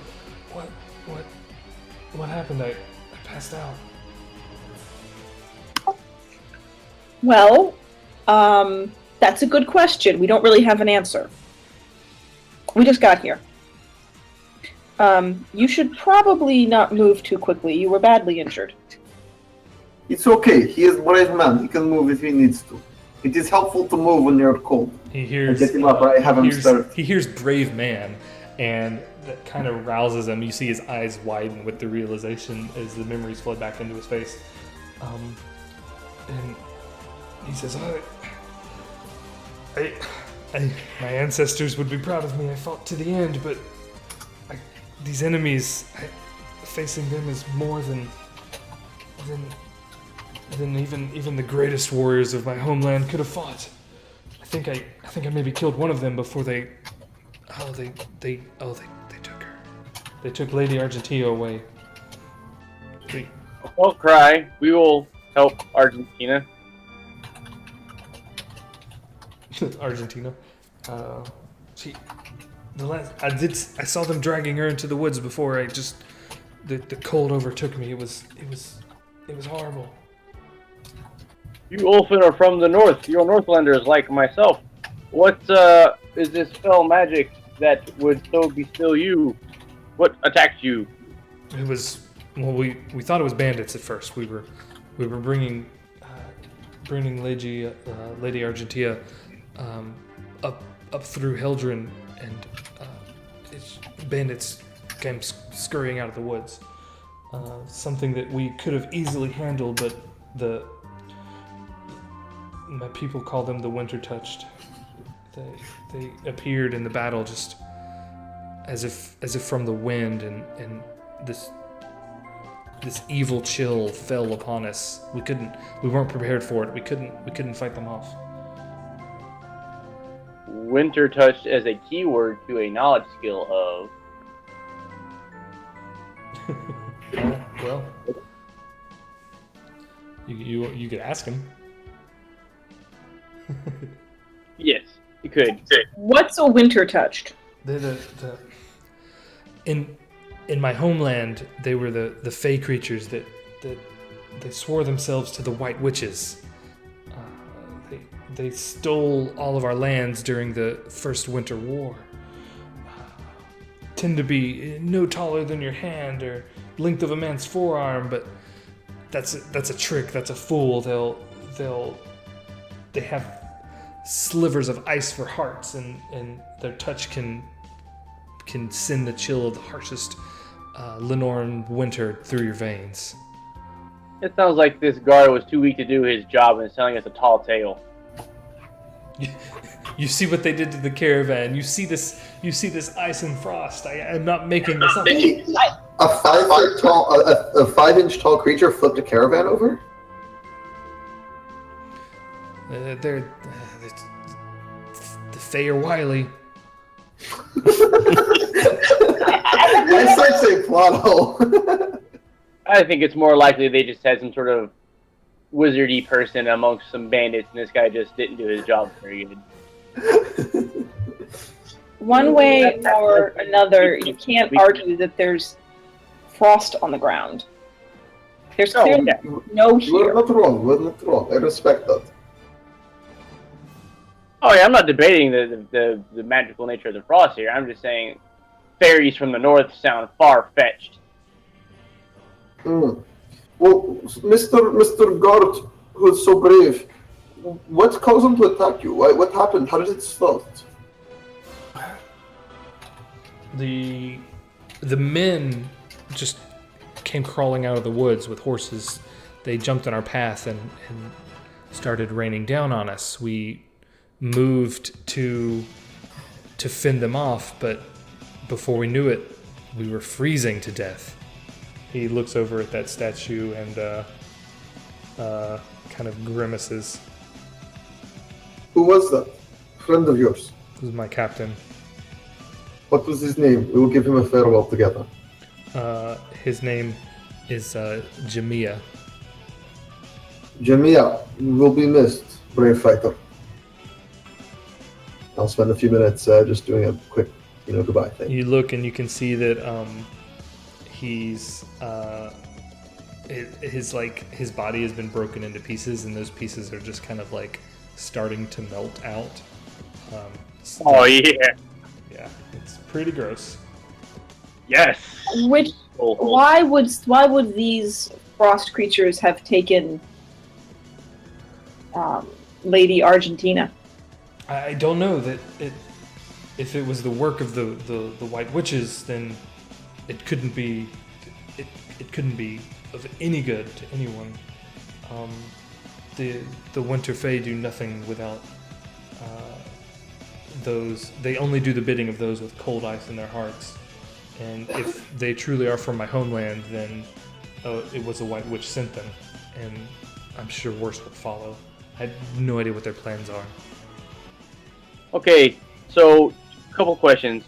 what happened? I passed out." Well, that's a good question. We don't really have an answer. We just got here. You should probably not move too quickly. You were badly injured. It's okay. He is a brave man. He can move if he needs to. It is helpful to move when you're cold. He hears. I get him up. I have him start. He hears "brave man," and that kind of rouses him. You see his eyes widen with the realization as the memories flood back into his face. And he says, my ancestors would be proud of me. I fought to the end, but these enemies, facing them is more than even the greatest warriors of my homeland could have fought. I think I maybe killed one of them before they took her. They took Lady Argentina away. Don't cry. We will help Argentina. Argentina. I saw them dragging her into the woods before. The cold overtook me. It was horrible. You Ulfen are from the north. You're Northlanders like myself. What is this spell magic that would so bestill you? What attacked you? It was we thought it was bandits at first. We were bringing Lady Argentina up through Heldren, and bandits came scurrying out of the woods. Something that we could have easily handled, but my people call them the Winter Touched. They appeared in the battle just as if from the wind, and this evil chill fell upon us. We weren't prepared for it. We couldn't fight them off. Winter touched as a keyword to a knowledge skill of. Well, you could ask him. Yes, you could. What's a winter touched? In my homeland, they were the fey creatures that they swore themselves to the White Witches. They stole all of our lands during the First Winter War. Tend to be no taller than your hand or length of a man's forearm, but that's a trick. That's a fool. They have slivers of ice for hearts, and their touch can send the chill of the harshest Lenorn winter through your veins. It sounds like this guard was too weak to do his job and is telling us a tall tale. You see what they did to the caravan. You see this ice and frost. I'm not making this up. A 5-inch tall creature flipped a caravan over? The Fae are wily. That's such a plot hole. I think it's more likely they just had some sort of wizardy person amongst some bandits, and this guy just didn't do his job very good. One way or another, you can't argue that there's frost on the ground. There's clearly no You are here. not wrong. You are not wrong. I respect that. Oh yeah, I'm not debating the magical nature of the frost here. I'm just saying fairies from the north sound far-fetched. Well, Mr. Guard, who is so brave, what caused him to attack you? What happened? How did it start? The men just came crawling out of the woods with horses. They jumped on our path and started raining down on us. We moved to fend them off, but before we knew it, we were freezing to death. He looks over at that statue and kind of grimaces. Who was that? Friend of yours. This is my captain. What was his name? We will give him a farewell together. His name is Jamia. Jamia, you will be missed, brave fighter. I'll spend a few minutes just doing a quick, goodbye thing. You look and you can see that he's his body has been broken into pieces, and those pieces are just kind of like starting to melt out. Oh yeah. Yeah, it's pretty gross. Yes. Why would these frost creatures have taken Lady Argentina? I don't know that if it was the work of the White Witches, then it couldn't be of any good to anyone. The Winter Fae do nothing without those. They only do the bidding of those with cold ice in their hearts. And if they truly are from my homeland, then it was a White Witch sent them, and I'm sure worse will follow. I have no idea what their plans are. Okay, so a couple questions.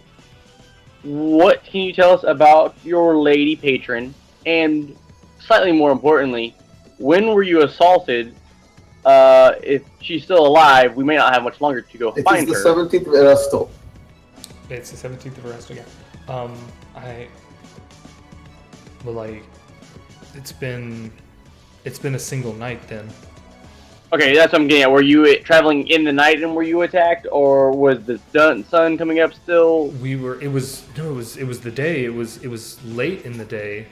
What can you tell us about your lady patron? And slightly more importantly, when were you assaulted? If she's still alive, we may not have much longer to go find her. It is the 17th of Erastil. It's the 17th of Arresto, yeah. It's been a single night then. Okay, that's what I'm getting at. Were you traveling in the night and were you attacked, or was the sun coming up still? It was the day. It was late in the day.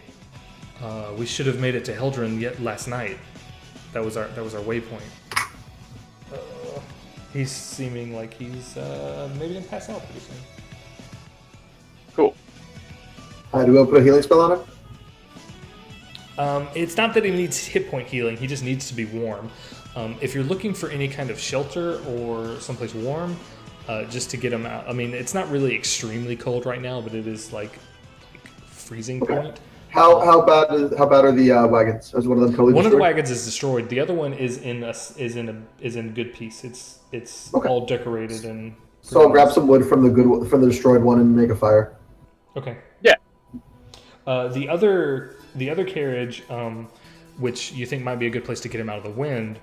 We should have made it to Heldren yet last night. That was our waypoint. He's seeming like he's maybe gonna pass out pretty soon. Cool. Do we want to put a healing spell on him? It's not that he needs hit point healing. He just needs to be warm. If you're looking for any kind of shelter or someplace warm, just to get him out. I mean, it's not really extremely cold right now, but it is like freezing point. How bad are the wagons? Is one of them totally One of the destroyed? wagons is destroyed. The other one is in good piece. It's Okay. all decorated and. So I'll grab some wood from the destroyed one and make a fire. Okay. Yeah. The other carriage, which you think might be a good place to get him out of the wind,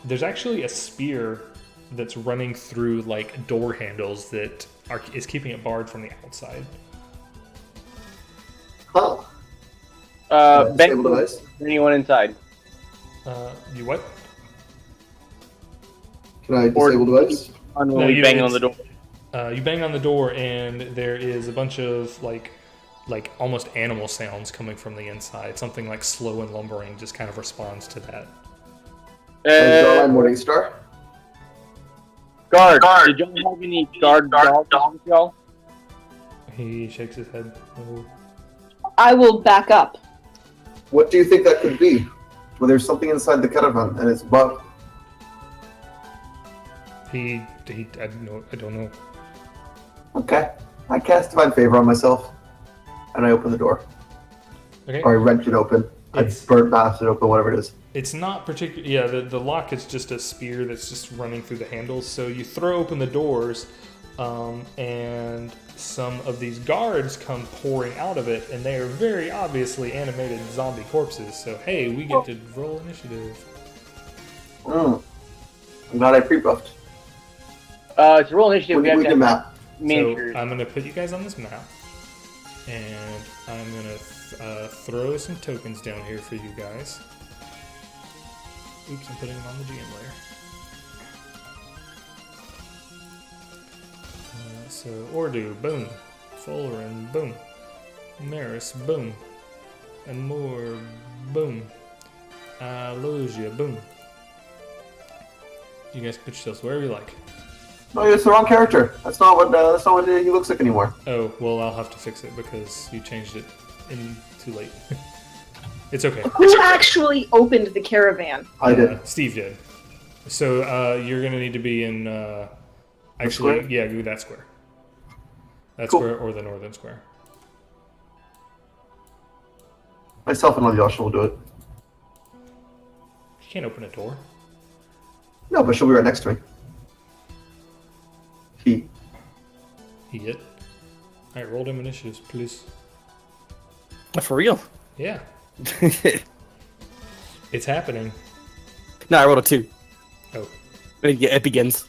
there's actually a spear that's running through like door handles that is keeping it barred from the outside. Huh. Ben, Disable device. anyone inside? You what? Can I disable device? When No, we bang on the door. You bang on the door, and there is a bunch of like almost animal sounds coming from the inside. Something like slow and lumbering just kind of responds to that. Starline Morningstar. Guard. Did y'all have any guard dogs with y'all? He shakes his head. Oh. I will back up. What do you think that could be? Well, there's something inside the caravan, and it's bugged. I don't know. Okay. I cast Divine Favor on myself, and I open the door. Okay. Or I wrench it open. It's- I burn blast it open, whatever it is. It's not particular. Yeah, the lock is just a spear that's just running through the handles. So you throw open the doors, and some of these guards come pouring out of it, and they are very obviously animated zombie corpses. So hey, we get to roll initiative. I'm glad I pre-buffed. It's a roll initiative. We have We to can have map. miniatures. So I'm gonna put you guys on this map, and I'm gonna throw some tokens down here for you guys. Oops, I'm putting them on the GM layer. So Ordu, boom. Folren, boom. Maris, boom. Amur, boom. Logia, boom. You guys put yourselves wherever you like. No, it's the wrong character. That's not what he looks like anymore. Oh, well, I'll have to fix it because you changed it in too late. It's okay. Who actually opened the caravan? I did. Steve did. So you're going to need to be in. Actually, square? yeah, go that square. That Cool. square or the northern square. Myself and Alyosha will do it. You can't open a door. No, but she'll be right next to me. He. He hit. All right, roll them initiatives, please. For real? Yeah, it's happening. No, I rolled a 2. Oh. It begins.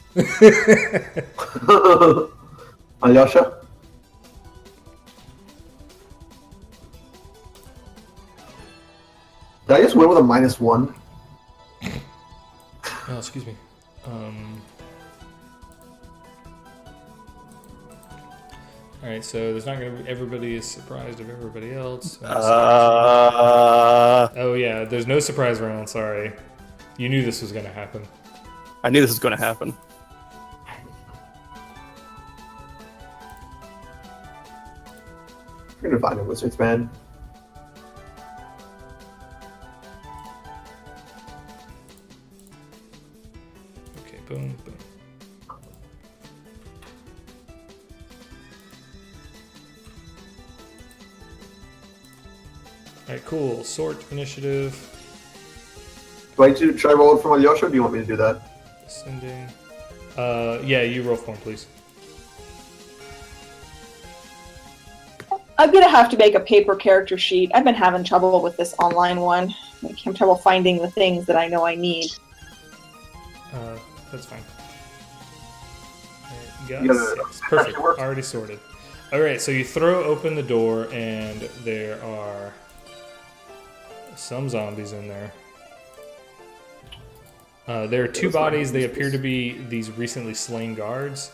Alyosha? Did I just win with a -1? Oh, excuse me. All right, so there's not going to be everybody is surprised of everybody else. Oh yeah, there's no surprise round. Sorry, you knew this was going to happen. I knew this was going to happen. You're gonna find a wizards, man. Okay, boom, boom. All right, cool. Sort initiative. Should I roll it from Alyosha, or do you want me to do that? Ascending. Yeah, you roll for him, please. I'm gonna have to make a paper character sheet. I've been having trouble with this online one. I'm having trouble finding the things that I know I need. That's fine. All right, You got gotta- 6. Perfect. that works. Already sorted. All right, so you throw open the door, and there are some zombies in there. There are 2 bodies. They appear to be these recently slain guards.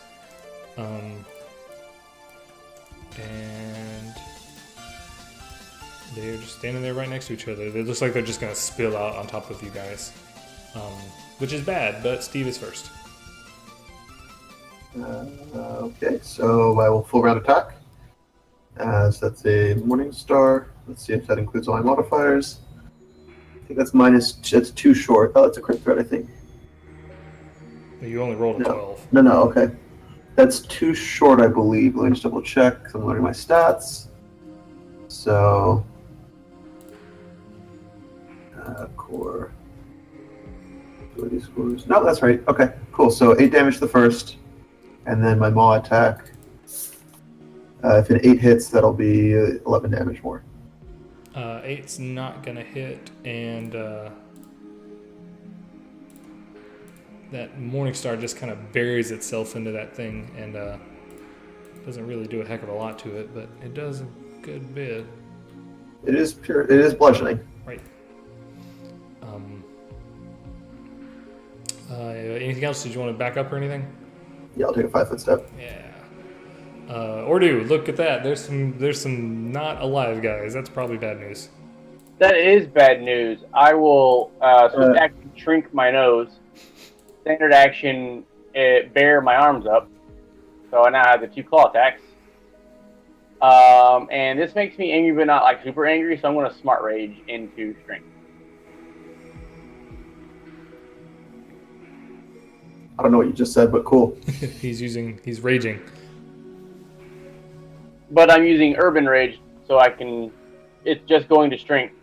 And they're just standing there right next to each other. It looks like they're just going to spill out on top of you guys. Which is bad, but Steve is first. Okay, so I will full round attack. So that's a Morning Star. Let's see if that includes all my modifiers. I think that's too short. Oh, that's a crit threat, I think. You only rolled a 12. No, okay. That's too short, I believe. Let me just double check, because I'm learning my stats. So, core. Ability scores. No, that's right. Okay, cool. So 8 damage to the first, and then my maw attack. If an 8 hits, that'll be 11 damage more. 8's not gonna hit, and that Morning Star just kind of buries itself into that thing, and doesn't really do a heck of a lot to it, but it does a good bit. It is pure. It is bludgeoning. Right. Anything else? Did you want to back up or anything? Yeah, I'll take a 5-foot step. Yeah. Ordu, look at that. There's some not alive guys. That's probably bad news. That is bad news. I will switch action, shrink my nose. Standard action, bear my arms up. So I now have the 2 claw attacks. And this makes me angry, but not like super angry. So I'm going to smart rage into strength. I don't know what you just said, but cool. He's raging. But I'm using urban rage, so I can. It's just going to strength,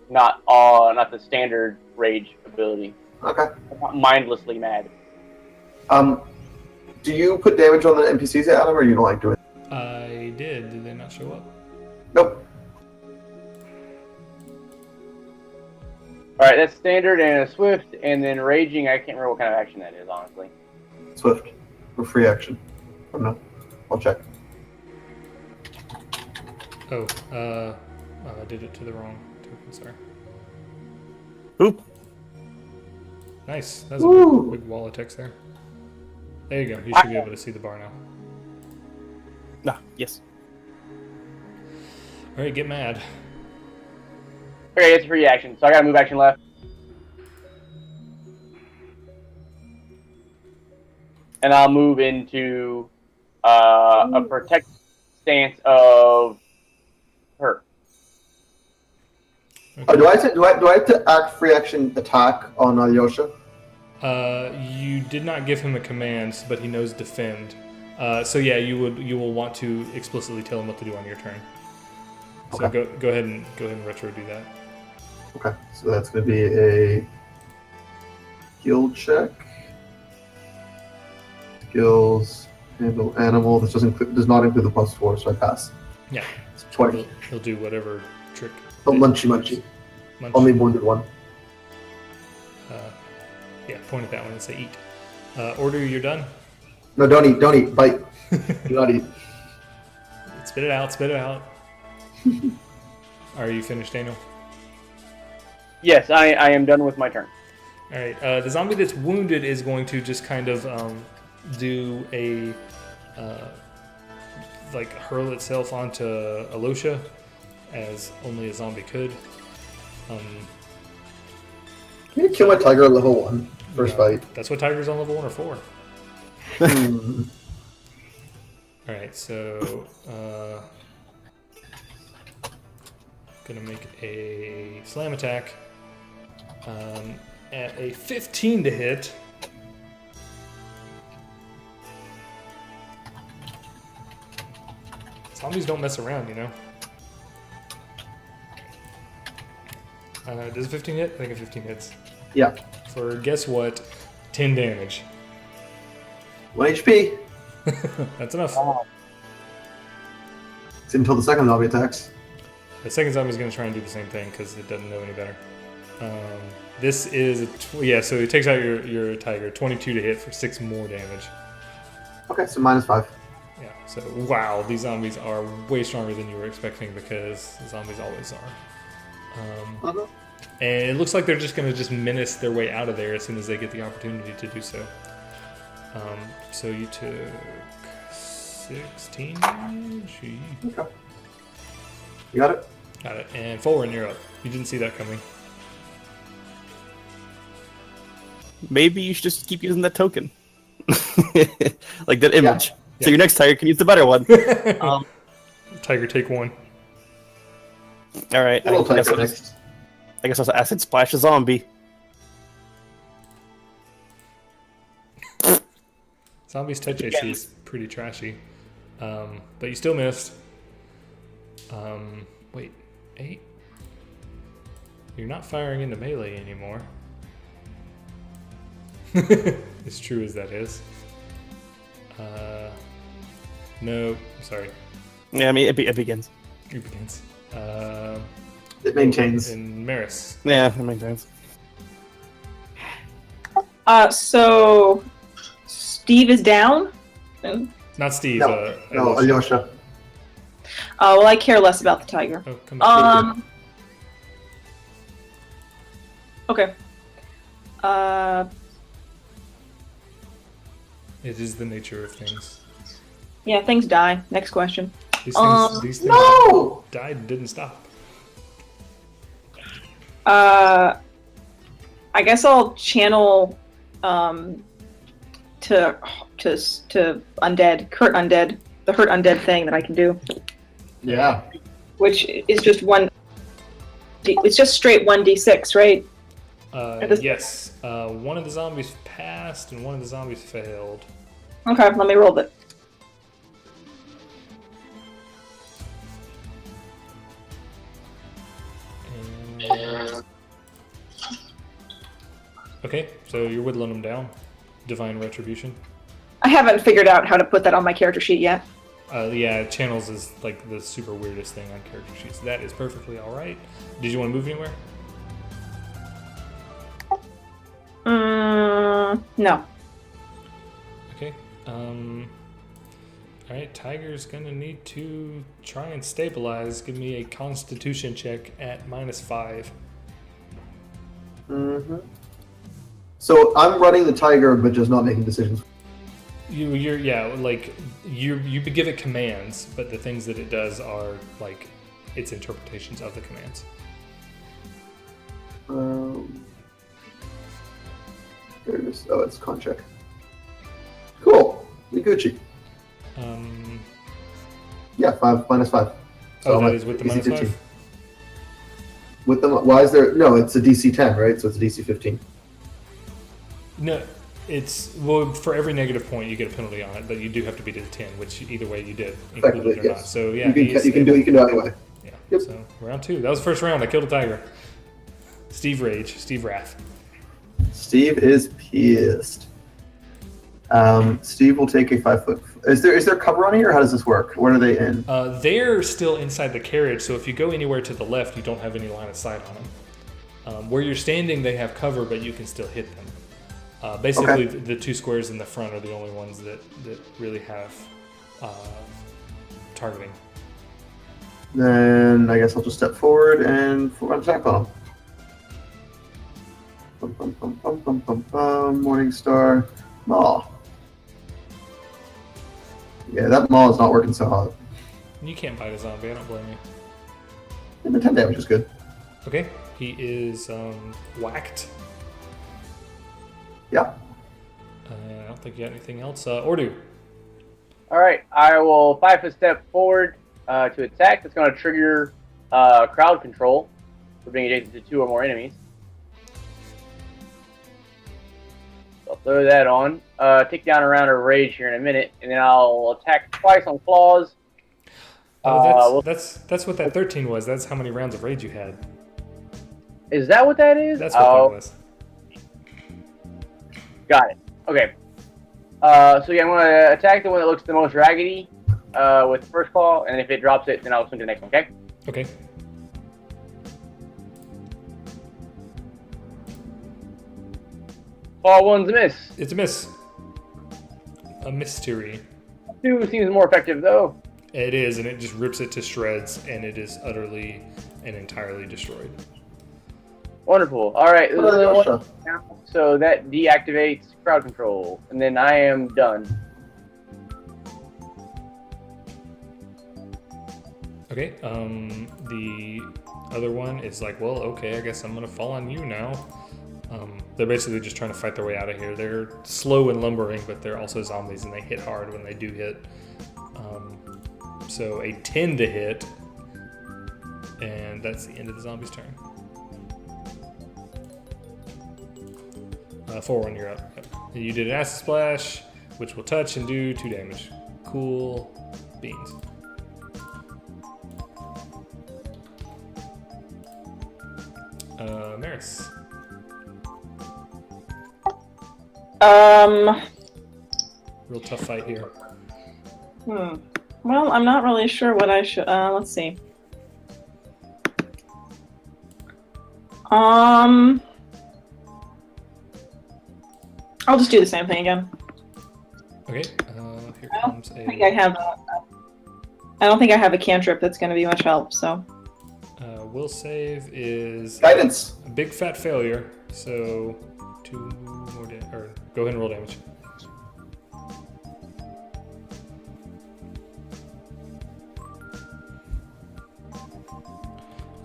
not the standard rage ability. Okay. I'm not mindlessly mad. Do you put damage on the NPCs, Adam, or you don't like doing it? I did. Did they not show up? Nope. All right, that's standard and a swift, and then raging. I can't remember what kind of action that is, honestly. Swift. For free action. I don't know. I'll check. Oh, I did it to the wrong token. Sorry. Oop. Nice. That's a Woo. big wall of text there. There you go. You should be able to see the bar now. Ah, yes. All right, get mad. Okay, it's a free action, so I got to move action left. And I'll move into a protect stance of her. Do I have to act free action attack on Alyosha? You did not give him a command, but he knows defend. So yeah, you will want to explicitly tell him what to do on your turn. So Okay. go ahead and retro do that. Okay, so that's going to be a skill check. Skills, handle animal. This does not include the +4, so I pass. Yeah. It's 20. He'll do whatever trick. Oh, munchy. Munch. Only wounded one. Yeah, point at that one and say eat. Order, you're done. No, don't eat. Bite. Do not eat. Spit it out. Are you finished, Daniel? Yes, I am done with my turn. All right. The zombie that's wounded is going to just kind of do a like hurl itself onto Alosha, as only a zombie could. Can you kill my tiger at level 1? First fight. That's what tigers on level 1 are for. Hmm. All right. So gonna make a slam attack at a 15 to hit. Zombies don't mess around, you know. Does a 15 hit? I think a 15 hits. Yeah. For guess what? 10 damage. 1 HP. That's enough. It's until the second zombie attacks. The second zombie is going to try and do the same thing because it doesn't know any better. This is so it takes out your tiger. 22 to hit for 6 more damage. Okay, so -5. Yeah. So wow, these zombies are way stronger than you were expecting because zombies always are. And it looks like they're just going to menace their way out of there as soon as they get the opportunity to do so. So you took 16 damage. Okay. You got it? Got it. And Folren, you're up. You didn't see that coming. Maybe you should just keep using that token. Like that image. Yeah. So your next tiger can use the better one. Tiger, take 1. Alright, Little tiger I next. guess I'll acid splash a zombie. Zombies touch AC is pretty trashy. But you still missed. Wait, 8? You're not firing into melee anymore. As true as that is. No, I'm sorry. Yeah, I mean, it begins. It begins. It maintains. In Maris. Yeah, that makes sense. So Steve is down. Not Steve. No, Alyosha. Alyosha. Well, I care less about the tiger. Oh, come on. Okay. It is the nature of things. Yeah, things die. Next question. These things No! died and didn't stop. I guess I'll channel to undead, hurt undead, the hurt undead thing that I can do, Yeah. which is just it's just straight 1d6, right? Yes. One of the zombies passed and one of the zombies failed. Okay, let me roll it. And... Okay, so you're whittling them down. Divine Retribution. I haven't figured out how to put that on my character sheet yet. Yeah, channels is like the super weirdest thing on character sheets. That is perfectly alright. Did you want to move anywhere? No. Okay. Alright, Tiger's gonna need to try and stabilize. Give me a Constitution check at -5. Mm-hmm. So I'm running the tiger, but just not making decisions. You give it commands, but the things that it does are like its interpretations of the commands. Here it is. Oh, it's con check. Cool. Gucci. Yeah, 5 -5. Oh, I'm that at is with the DC -5? 15. With them, why is there? No, it's a DC 10, right? So it's a DC 15. No, it's well for every negative point you get a penalty on it, but you do have to beat it to 10, which either way you did, included it or Yes. not. So yeah, You can do it anyway. Yeah. Yep. So round 2. That was the first round. I killed a tiger. Steve Wrath. Steve is pissed. Steve will take a 5 foot. Is there cover on here, or how does this work? Where are they in? They're still inside the carriage, so if you go anywhere to the left, you don't have any line of sight on them. Where you're standing, they have cover, but you can still hit them. Basically, the 2 squares in the front are the only ones that really have targeting. Then I guess I'll just step forward and attack on him. Bum, bum, bum, bum, bum, bum, bum. Morningstar. Maw. Yeah, that maw is not working so hot. You can't bite a zombie, I don't blame you. Yeah, but 10 damage is good. Okay, he is whacked. Yeah. I don't think you got anything else. Ordu. All right, I will 5 foot step forward to attack. That's going to trigger crowd control for being adjacent to 2 or more enemies. So I'll throw that on. Take down a round of rage here in a minute, and then I'll attack twice on claws. That's what that 13 was. That's how many rounds of rage you had. Is that what that is? That's what that was. Got it. Okay. So yeah, I'm going to attack the one that looks the most raggedy with first claw, and if it drops it, then I'll swing to the next one, okay? Okay. Claw 1's a miss. It's a miss. A mystery. 2 seems more effective, though. It is, and it just rips it to shreds, and it is utterly and entirely destroyed. Wonderful. All right. What are there's the only one now, so that deactivates crowd control, and then I am done. Okay. The other one is like, well, okay, I guess I'm gonna fall on you now. They're basically just trying to fight their way out of here. They're slow and lumbering, but they're also zombies, and they hit hard when they do hit. So a 10 to hit, and that's the end of the zombie's turn. Folren, you're up. Yep. You did an acid splash, which will touch and do 2 damage. Cool beans. Maris. Real tough fight here. Well, I'm not really sure what I should. Let's see. I'll just do the same thing again. Okay. Here I comes don't think I have. I don't think I have a cantrip that's going to be much help. So. Will save is Guidance. a big fat failure. So 2 more or go ahead and roll damage.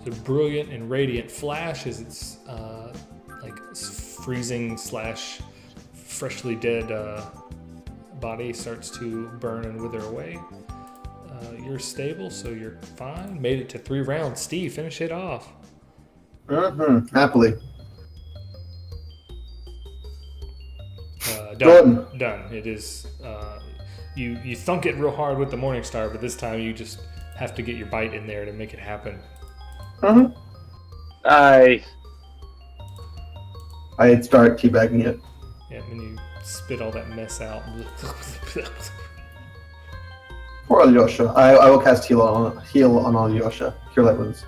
The brilliant and radiant flash as its like freezing / freshly dead body starts to burn and wither away. You're stable, so you're fine. Made it to 3 rounds. Steve, finish it off. Happily. Done. It is. You thunk it real hard with the Morningstar, but this time you just have to get your bite in there to make it happen. Nice. I'd start teabagging it. Yeah, and you spit all that mess out. Poor Alyosha. I will cast heal on Alyosha. Cure Light Wounds.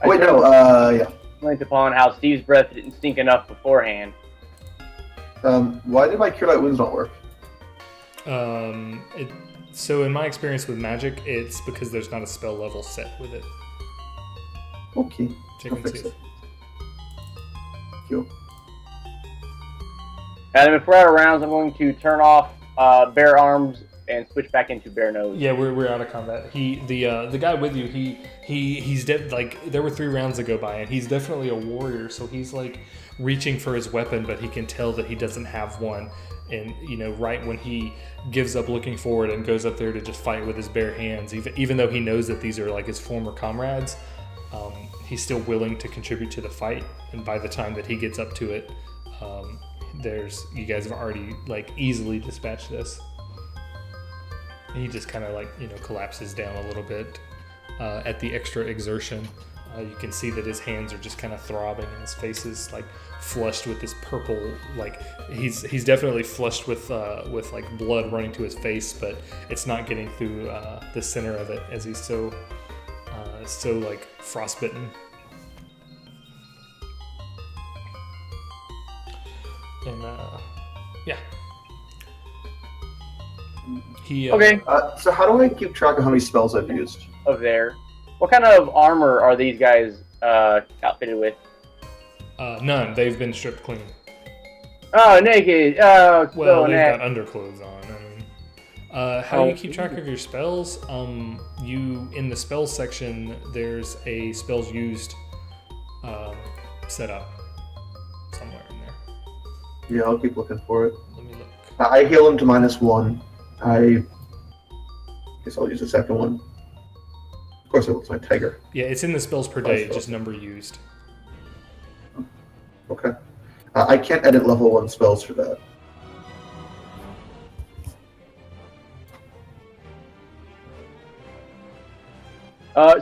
Wait, no. Yeah. Linked upon how Steve's breath didn't stink enough beforehand. Why did my Cure Light Wounds not work? So in my experience with magic, it's because there's not a spell level set with it. Okay. Check I'll and fix see. it. Heal. And if we're out of rounds, I'm going to turn off Bear Arms and switch back into Bear Nose. Yeah, we're out of combat. The guy with you, he's like there were 3 rounds that go by, and he's definitely a warrior. So he's like reaching for his weapon, but he can tell that he doesn't have one. And right when he gives up looking forward and goes up there to just fight with his bare hands, even though he knows that these are like his former comrades, he's still willing to contribute to the fight, and by the time that he gets up to it, you guys have already like easily dispatched this. And he just kind of like collapses down a little bit at the extra exertion. You can see that his hands are just kind of throbbing, and his face is like flushed with this purple. Like he's definitely flushed with like blood running to his face, but it's not getting through the center of it as he's so like frostbitten. And yeah, he Okay. So how do I keep track of how many spells I've used? Of there. What kind of armor are these guys outfitted with? None. They've been stripped clean. Oh, naked. Well, so they've naked. got underclothes on. How do you keep track of your spells? You in the spells section, there's a spells used set up somewhere in there. Yeah, I'll keep looking for it. Let me look. I heal him to -1. I guess I'll use the second one. Of course, it looks like tiger. Yeah, it's in the spells per day, just number used. Okay. I can't edit level 1 spells for that.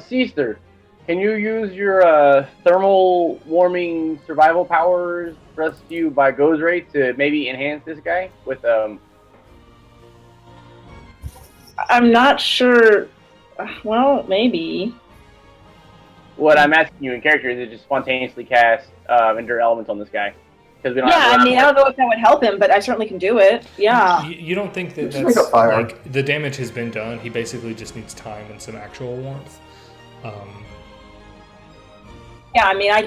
Caesar, can you use your thermal warming survival powers rescued by Gozreh to maybe enhance this guy with I'm not sure. Well, maybe. What I'm asking you in character is to just spontaneously cast Endure Elements on this guy. Because we don't Yeah, have I mean, I don't know if that would help him, but I certainly can do it. Yeah. You don't think that Just make that's a fire. like the damage has been done? He basically just needs time and some actual warmth. Yeah, I mean, I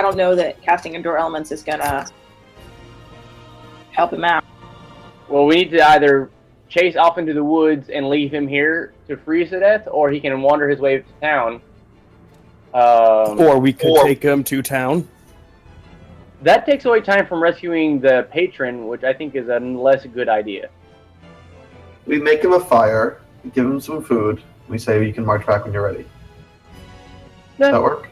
don't know that casting Endure Elements is gonna help him out. Well, we need to either chase off into the woods and leave him here to freeze to death, or he can wander his way to town. Or we could take him to town. That takes away time from rescuing the patron, which I think is a less good idea. We make him a fire, we give him some food, we say you can march back when you're ready. Does that work?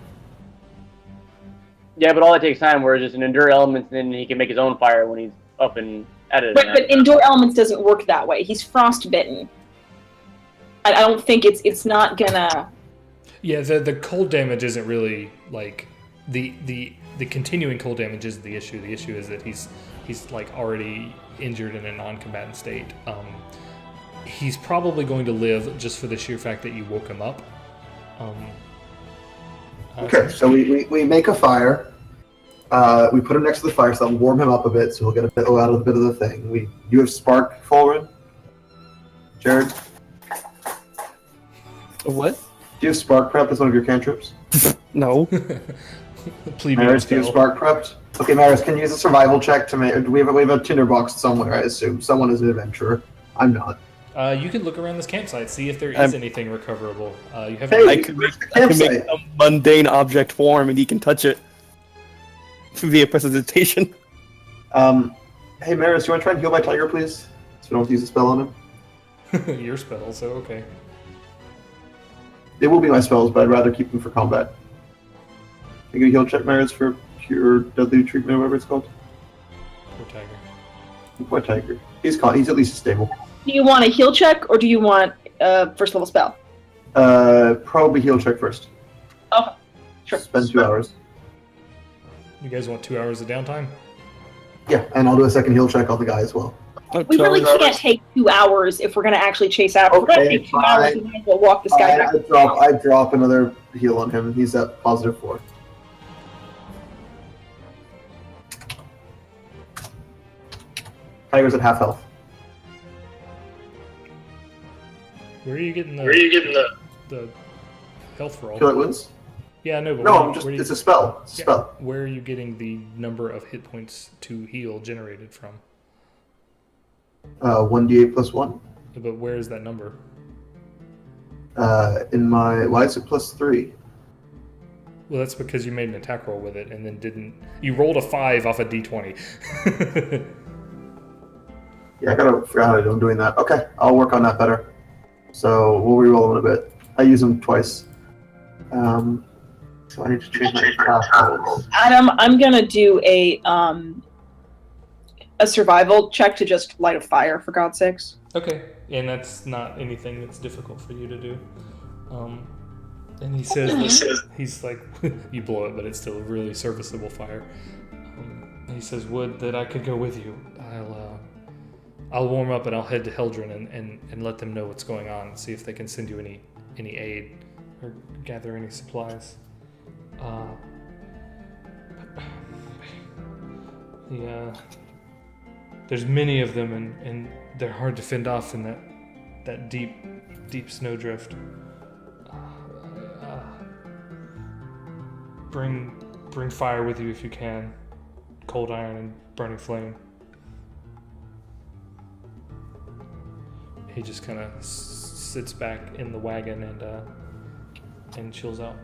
Yeah, but all that takes time, whereas just an Endure Elements, then he can make his own fire when he's up and at it. But Endure Elements doesn't work that way. He's frostbitten. I don't think it's not gonna. Yeah, the cold damage isn't really like the continuing cold damage is the issue. The issue is that he's like already injured in a non-combatant state. He's probably going to live just for the sheer fact that you woke him up. Okay, so we make a fire. We put him next to the fire, so that'll warm him up a bit, so he'll get a bit out of the thing. You have spark, Folren? Jared? What? Do you have spark prep as one of your cantrips? No. Plebeian Maris, do you have spell. spark prepped? Okay, Maris, can you use a survival check to make? We have a tinderbox somewhere, I assume. Someone is an adventurer. I'm not. You can look around this campsite, see if there is anything recoverable. You have Hey, I can make a mundane object form and he can touch it via precipitation. Hey, Maris, you want to try and heal my tiger, please? So we don't have to use a spell on him. your spell, so okay. They will be my spells, but I'd rather keep them for combat. Can you heal check Maris for cure deadly treatment, or whatever it's called? Poor tiger. Poor tiger. He's at least stable. Do you want a heal check or do you want first level spell? Probably heal check first. Okay, sure. Spend 2 hours. You guys want 2 hours of downtime? Yeah, and I'll do a second heal check on the guy as well. We really can't take 2 hours if we're going to actually chase after. If we're going to take 2 hours, we might as well walk this guy back. I drop another heal on him. He's at +4. Tiger's at half health. Where are you getting the health roll? Kill it wounds? Yeah, no, but No, where do you- it's a spell. It's a yeah, spell. where are you getting the number of hit points to heal generated from? 1d8 +1. But where is that number? In my... Why is it +3? Well, that's because you made an attack roll with it and then didn't... You rolled a 5 off a d20. Yeah, I forgot how I'm doing that. Okay, I'll work on that better. So we'll re-roll them in a bit. I use them twice. So I need to change my craft. Adam, I'm gonna do a survival check to just light a fire, for God's sakes. Okay, and that's not anything that's difficult for you to do. And he says, he's like, you blow it, but it's still a really serviceable fire. He says, would that I could go with you. I'll warm up and I'll head to Heldren and let them know what's going on and see if they can send you any aid or gather any supplies. There's many of them and they're hard to fend off in that deep snowdrift. Bring fire with you if you can. Cold iron and burning flame. He just kind of sits back in the wagon and chills out,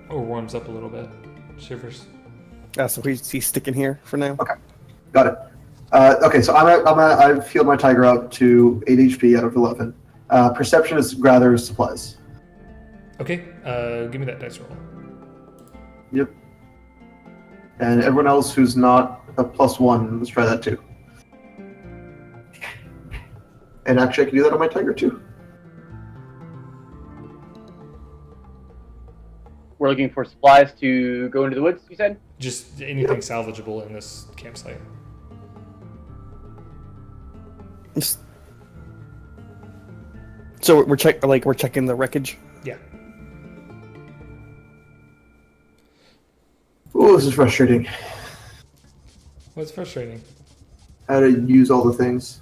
or warms up a little bit, shivers. So he's sticking here for now. Okay, got it. Okay, so I've healed my tiger up to 8 HP out of 11. Perception is gather supplies. Okay, give me that dice roll. Yep. And everyone else who's not a +1, let's try that too. And actually, I can do that on my tiger too. We're looking for supplies to go into the woods, you said? Just anything salvageable in this campsite. So we're checking the wreckage. Yeah. Oh, this is frustrating. What's frustrating? How to use all the things.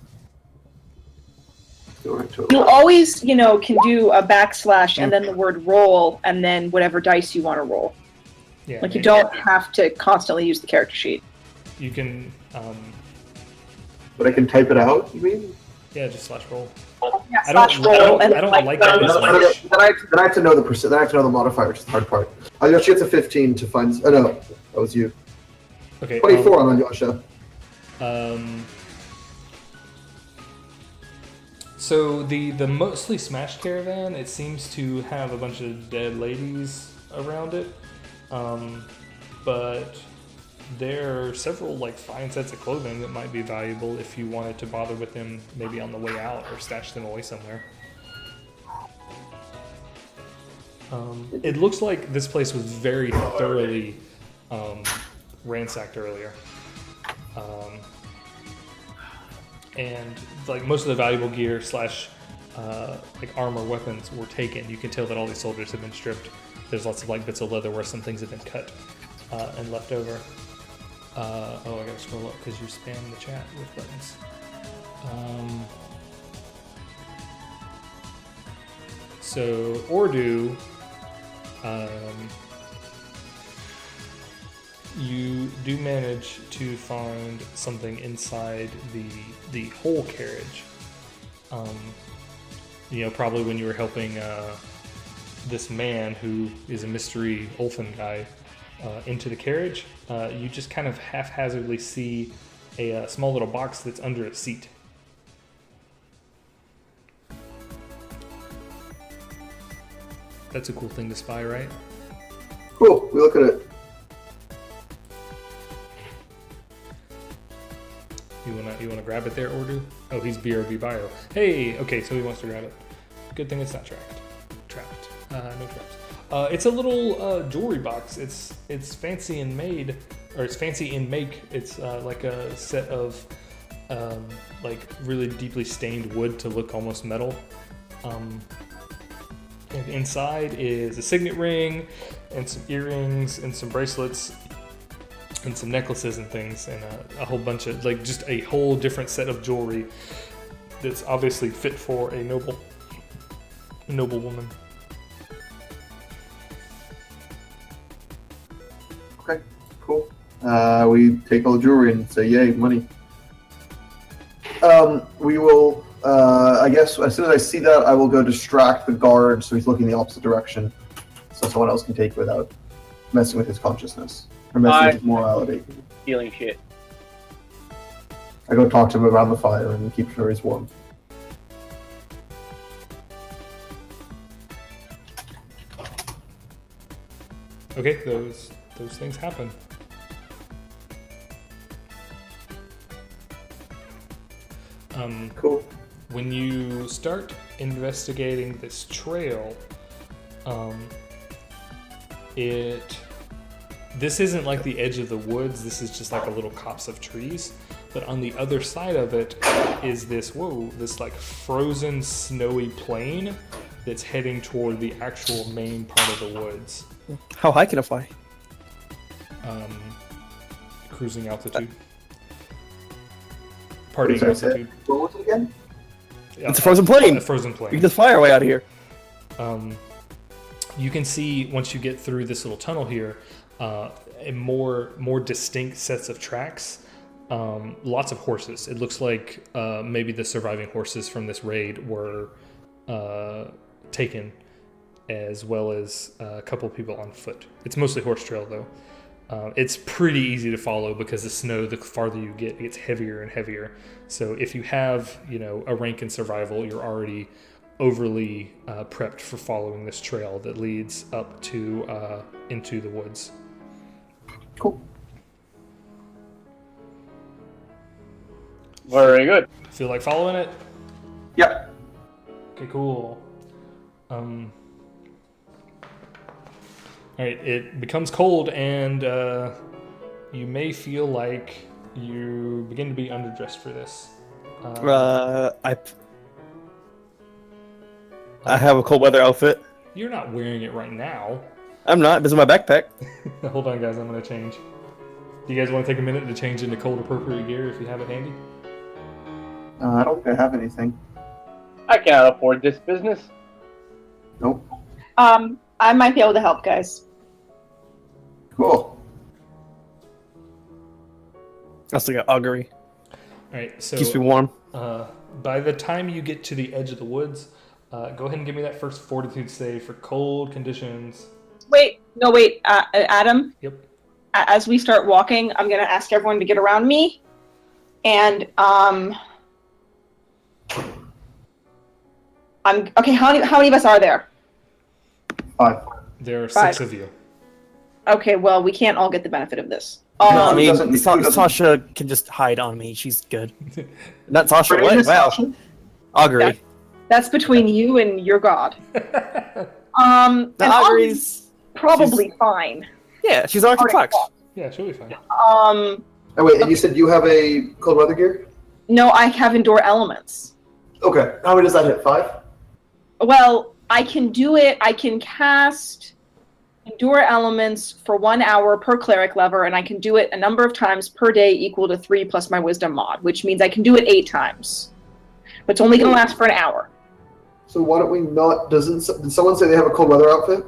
Go right to it. You always, can do a / and then the word roll and then whatever dice you want to roll. Yeah. Like you don't have to constantly use the character sheet. You can. But I can type it out, you mean? Yeah, just /roll. Yeah, I don't /roll and I don't like like that Then as I much. have to know the percent. Then I have to know the modifier, which is the hard part. Alyosha gets a 15 to find. Oh no, that was you. Okay. 24 on Alyosha. So the mostly smashed caravan, it seems to have a bunch of dead ladies around it, but there are several fine sets of clothing that might be valuable if you wanted to bother with them maybe on the way out or stash them away somewhere. It looks like this place was very thoroughly ransacked earlier. And most of the valuable gear / armor weapons were taken. You can tell that all these soldiers have been stripped. There's lots of bits of leather where some things have been cut and left over. I gotta scroll up because you spam the chat with buttons. So Ordu, you do manage to find something inside the whole carriage. Probably when you were helping this man who is a mystery Ulfen guy into the carriage, you just kind of haphazardly see a small little box that's under a seat. That's a cool thing to spy, right? Cool. We look at it. You wanna grab it there, Ordu? Oh, he's BRB bio. Hey, okay, so he wants to grab it. Good thing it's not trapped. No traps. It's a little jewelry box. It's fancy and made, or it's fancy in make. It's like a set of really deeply stained wood to look almost metal. And inside is a signet ring and some earrings and some bracelets and some necklaces and things and a whole bunch of just a whole different set of jewelry that's obviously fit for a noble woman. Okay, cool. We take all the jewelry and say, yay, money. We will, I guess, as soon as I see that, I will go distract the guard so he's looking the opposite direction so someone else can take it without messing with his consciousness or messing with his morality. Feeling shit. I go talk to him around the fire and keep sure he's warm. Okay, those things happen. Cool. When you start investigating this trail, this isn't like the edge of the woods. This is just like a little copse of trees. But on the other side of it is this like frozen snowy plain that's heading toward the actual main part of the woods. How high can it fly? Cruising altitude. Parting Sorry, altitude. What was it again? Yeah, It's a frozen plain. A frozen plain. You can just fly our way out of here. You can see once you get through this little tunnel here, a more distinct sets of tracks. Lots of horses. It looks like maybe the surviving horses from this raid were taken, as well as a couple of people on foot. It's mostly horse trail though. It's pretty easy to follow because the snow, the farther you get, it gets heavier and heavier. So if you have, a rank in survival, you're already overly prepped for following this trail that leads up to into the woods. Cool. Very good. Feel like following it? Yeah. Okay, cool. Alright, it becomes cold and you may feel like you begin to be underdressed for this. I have a cold weather outfit. You're not wearing it right now. I'm not. This is my backpack. Hold on, guys, I'm going to change. Do you guys want to take a minute to change into cold appropriate gear if you have it handy? I don't think I have anything. I cannot afford this business. Nope. I might be able to help, guys. Cool. I still got augury. Alright, so Keeps me warm. by the time you get to the edge of the woods, go ahead and give me that first fortitude save for cold conditions. Wait, Adam? Yep. As we start walking, I'm going to ask everyone to get around me. And, okay, how many of us are there? 5. There are 6 Five. of you. Okay, well, we can't all get the benefit of this. No, I mean, doesn't- who doesn't- Sasha can just hide on me. She's good. Not Sasha. Brandon What? is Wow. Sasha? Augury. That's between you and your god. The And augury's. probably fine. Yeah, she's Arctic Fox. Yeah, she'll be fine. Oh wait, and you said you have a cold weather gear? No, I have endure elements. Okay. How many does that hit? 5? Well, I can do it. I can cast endure elements for 1 hour per cleric lever, and I can do it a number of times per day equal to 3 plus my wisdom mod, which means I can do it 8 times. But it's only going to last for an hour. So why don't we not? Did someone say they have a cold weather outfit?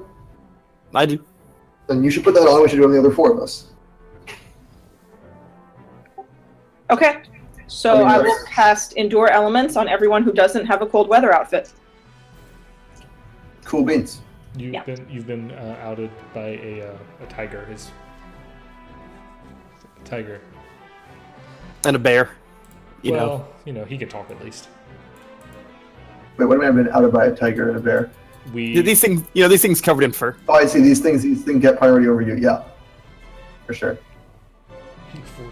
I do. Then you should put that on. We should do it on the other 4 of us. Okay. So I will cast endure elements on everyone who doesn't have a cold weather outfit. Cool beans. You've been outed by a tiger. His tiger. And a bear. You know. Well, he can talk at least. Wait, what do I mean? I've been outed by a tiger and a bear? These things covered in fur. Oh, I see. These things get priority over you. Yeah, for sure. For sure.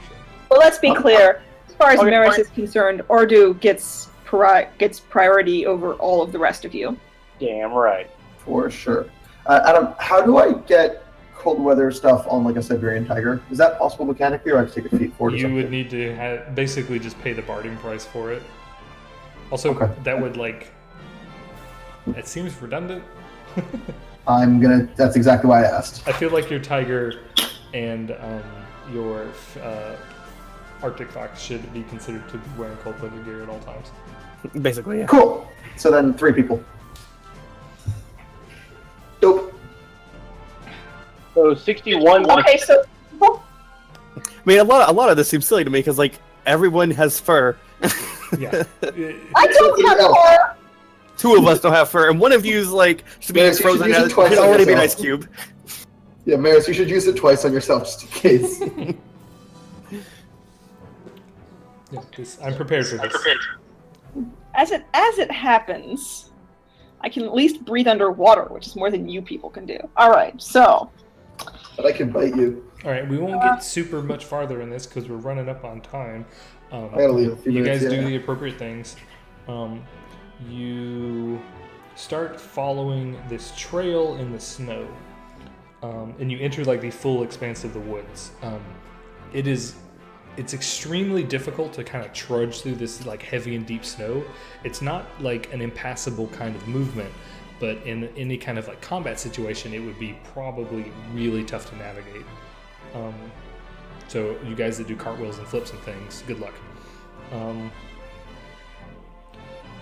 Well, let's be clear. As far as Okay, Maris fine. is concerned, Ordu gets priority over all of the rest of you. Damn right. For sure. Adam, how do I get cold weather stuff on like a Siberian tiger? Is that possible mechanically, or I have to take a feat forward? or You something? would need to basically just pay the bartering price for it. Also, Okay. that would it seems redundant. That's exactly why I asked. I feel like your tiger and your Arctic fox should be considered to be wearing cold weather gear at all times. Basically, yeah. Cool. So then 3 people. Dope. So 61. Okay, so I mean, a lot of this seems silly to me because everyone has fur. Yeah. I don't have fur. 2 of us don't have fur, and one of you's should be Maris, you should frozen. use it It twice could on already be an ice yourself. cube. Yeah, Maris, you should use it twice on yourself just in case. Yeah, 'cause I'm prepared for this. As it happens, I can at least breathe underwater, which is more than you people can do. All right, so But I can bite you. All right, we won't get super much farther in this because we're running up on time. I gotta leave a few You minutes. guys do the appropriate things. You start following this trail in the snow, and you enter like the full expanse of the woods. It's extremely difficult to kind of trudge through this like heavy and deep snow. It's not like an impassable kind of movement, but in any kind of like combat situation, it would be probably really tough to navigate. So you guys that do cartwheels and flips and things, good luck.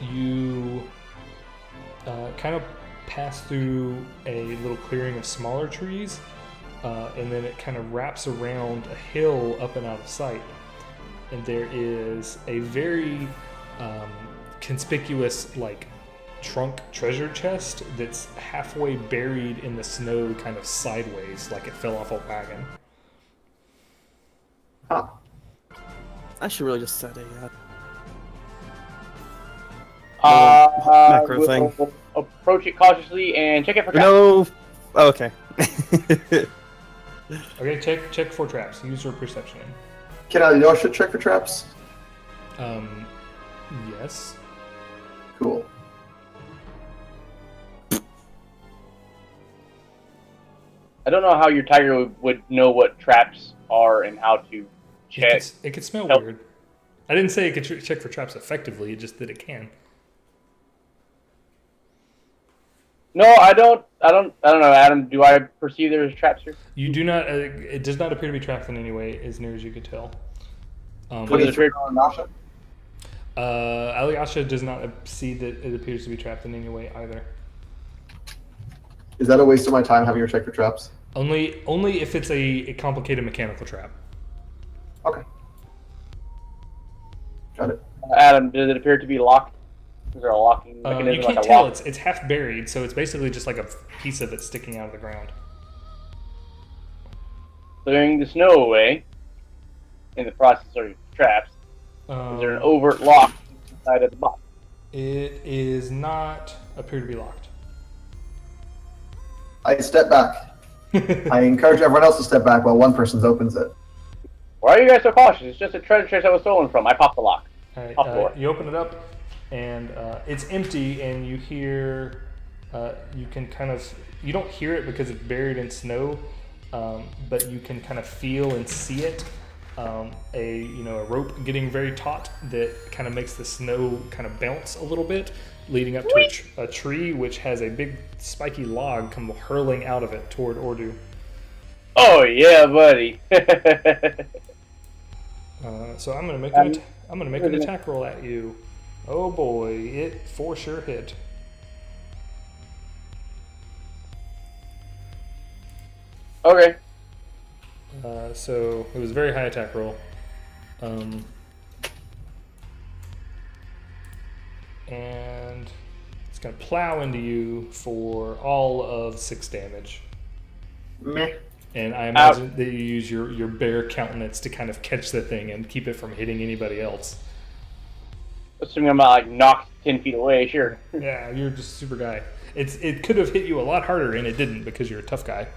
You kind of pass through a little clearing of smaller trees, and then it kind of wraps around a hill up and out of sight. And there is a very conspicuous like trunk treasure chest that's halfway buried in the snow, kind of sideways, like it fell off a wagon. Huh. I should really just set a macro thing. We'll approach it cautiously and check it for traps. No. Oh, okay. Okay, check for traps. Use your perception. Can I know I should check for traps? Yes. Cool. I don't know how your tiger would know what traps are and how to check. It could smell Help. weird. I didn't say it could check for traps effectively. It just that it can. No, I don't know, Adam. Do I perceive there's traps here? You do not. It does not appear to be trapped in any way, as near as you could tell. What is it appear- Nasha? Alyasha does not see that it appears to be trapped in any way either. Is that a waste of my time having her check for traps? Only if it's a complicated mechanical trap. Okay. Got it. Adam, does it appear to be locked? Is there a locking mechanism? You can't like a tell. lock? It's half buried, so it's basically just like a piece of it sticking out of the ground. Clearing the snow away in the process of traps. Is there an Um, overt lock inside of the box? It is not appear to be locked. I step back. I encourage everyone else to step back while one person opens it. Why are you guys so cautious? It's just a treasure chest I was stolen from. I popped the lock. All right, Off the door. you open it up, and it's empty, and you hear, you can kind of, you don't hear it because it's buried in snow, but you can kind of feel and see it. A rope getting very taut that kind of makes the snow kind of bounce a little bit, leading up to a tree which has a big spiky log come hurling out of it toward Ordu. Oh yeah, buddy. So I'm gonna make an attack roll at you. Oh boy, it for sure hit. Okay. So it was a very high attack roll. And it's going to plow into you for all of 6 damage. Meh. And I imagine that you use your bear countenance to kind of catch the thing and keep it from hitting anybody else. Assuming I'm not like knocked 10 feet away, sure. Yeah, you're just a super guy. It could have hit you a lot harder, and it didn't because you're a tough guy.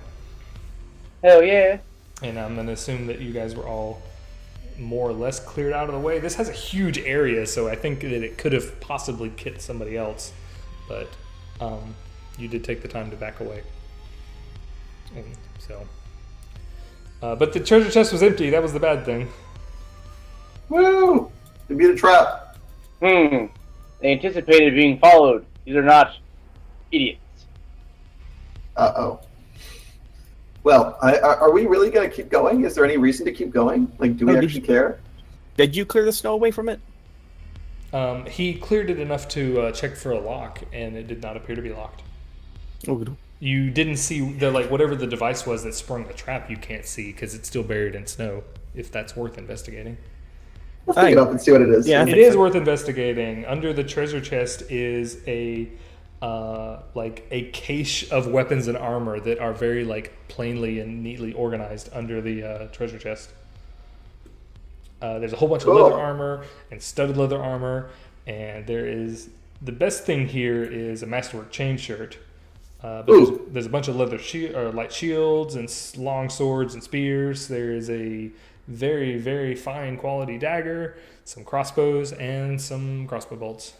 Hell yeah. And I'm going to assume that you guys were all more or less cleared out of the way. This has a huge area, so I think that it could have possibly hit somebody else. But you did take the time to back away. And so, but the treasure chest was empty. That was the bad thing. Woo! To beat a trap. They anticipated being followed. These are not idiots. Uh-oh. Well, are we really going to keep going? Is there any reason to keep going? Like, do we actually care? Did you clear the snow away from it? He cleared it enough to check for a lock, and it did not appear to be locked. Oh, good. You didn't see whatever the device was that sprung the trap. You can't see because it's still buried in snow. If that's worth investigating, Let's pick it up and see what it is. Yeah. it is worth investigating. Under the treasure chest is a cache of weapons and armor that are very plainly and neatly organized under the treasure chest. There's a whole bunch of leather armor and studded leather armor, and there is the best thing here is a masterwork chain shirt But there's a bunch of leather light shields and long swords and spears. There is a very, very fine quality dagger, some crossbows, and some crossbow bolts.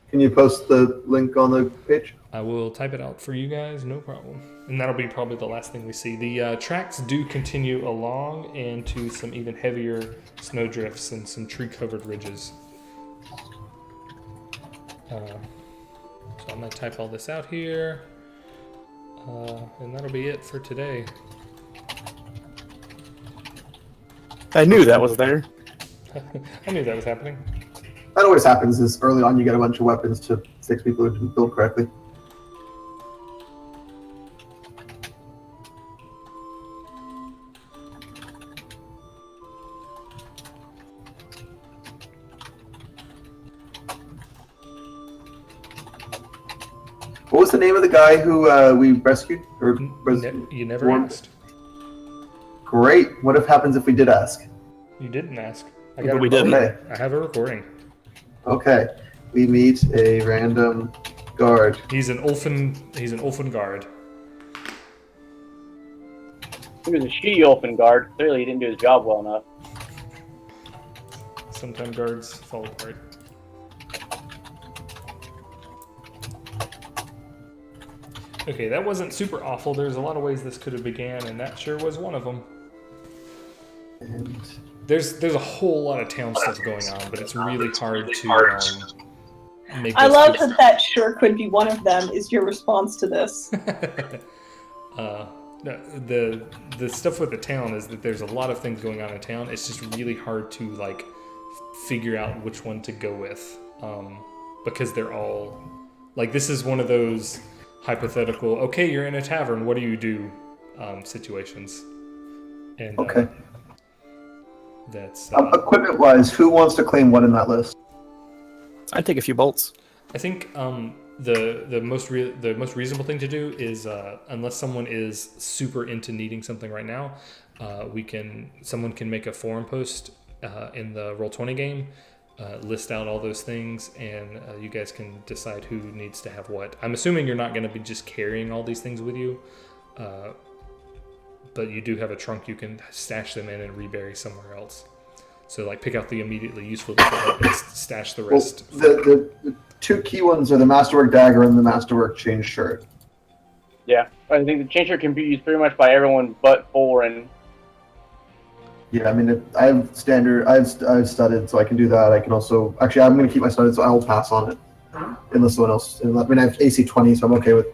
Can you post the link on the page? I will type it out for you guys, no problem. And that'll be probably the last thing we see. The tracks do continue along into some even heavier snowdrifts and some tree-covered ridges. So I'm going to type all this out here. And that'll be it for today. I knew that was there. I knew that was happening. That always happens is early on you get a bunch of weapons to 6 people who didn't build correctly. What was the name of the guy who we rescued? You never asked. Great. What happens if we did ask? You didn't ask. But we didn't. Okay. I have a recording. Okay. We meet a random guard. He's an Ulfen guard. He was a shitty Elven guard. Clearly, he didn't do his job well enough. Sometimes guards fall apart. Okay, that wasn't super awful. There's a lot of ways this could have began, and that sure was one of them. And There's a whole lot of town stuff going on, but it's really hard to make. I those love feel- that sure could be one of them is your response to this. No, the stuff with the town is that there's a lot of things going on in town. It's just really hard to like figure out which one to go with, because they're all like, this is one of those hypothetical, okay, you're in a tavern, what do you do situations. And okay. That's Equipment-wise, who wants to claim what in that list? I'd take a few bolts. I think the most reasonable thing to do is, unless someone is super into needing something right now, someone can make a forum post in the Roll20 game, list out all those things, and you guys can decide who needs to have what. I'm assuming you're not going to be just carrying all these things with you, but you do have a trunk you can stash them in and rebury somewhere else. So like pick out the immediately useful equipment and stash the rest. Well, the two key ones are the Masterwork Dagger and the Masterwork Chain Shirt. Yeah, I think the chain shirt can be used pretty much by everyone but Folren. Yeah, I mean, I've studded, so I can do that. I can also, actually, I'm going to keep my studded, so I'll pass on it. Unless someone else, I mean, I have AC 20, so I'm okay with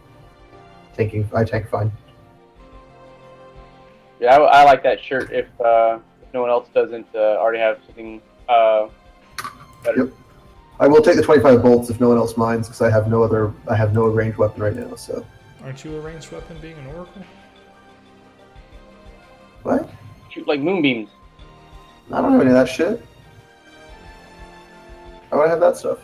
tanking. I tank fine. Yeah, I like that shirt if no one else doesn't already have something better. Yep. I will take the 25 bolts if no one else minds, because I have no ranged weapon right now, so. Aren't you a ranged weapon being an oracle? What? Shoot like moonbeams. I don't have any of that shit. Why would I have that stuff?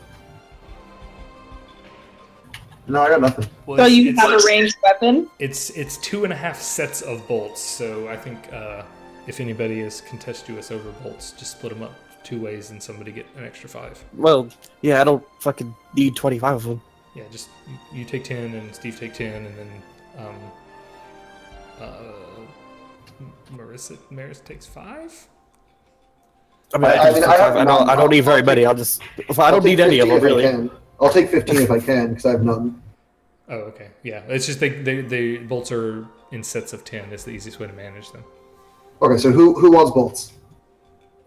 No, I got nothing. Well, So you have a ranged weapon? It's 2.5 sets of bolts, so I think if anybody is contentious over bolts, just split them up 2 ways and somebody get an extra 5. Well, yeah, I don't fucking need 25 of them. Yeah, just you take 10 and Steve take 10, and then Maris takes 5. I mean, I don't need very many. I don't need any of them, really. I'll take 15 if I can, because I have none. Oh, okay. Yeah, it's just they bolts are in sets of 10. That's the easiest way to manage them. Okay, so who wants bolts?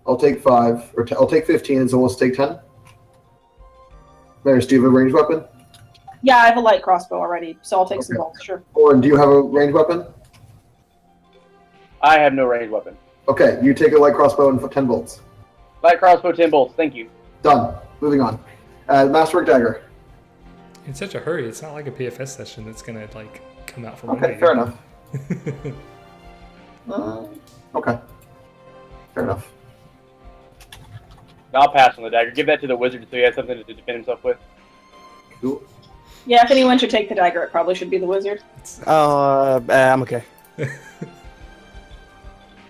I'll take 5, or I'll take 15, and someone wants to take 10? Maris, do you have a ranged weapon? Yeah, I have a light crossbow already, so I'll take some bolts, sure. Or do you have a ranged weapon? I have no ranged weapon. Okay, you take a light crossbow and 10 bolts. Light crossbow, 10 bolts. Thank you. Done. Moving on. Masterwork Dagger. In such a hurry, it's not like a PFS session that's gonna like come out from Okay, fair enough. Okay. Fair enough. I'll pass on the dagger. Give that to the wizard so he has something to defend himself with. Cool. Yeah, if anyone should take the dagger, it probably should be the wizard. I'm okay.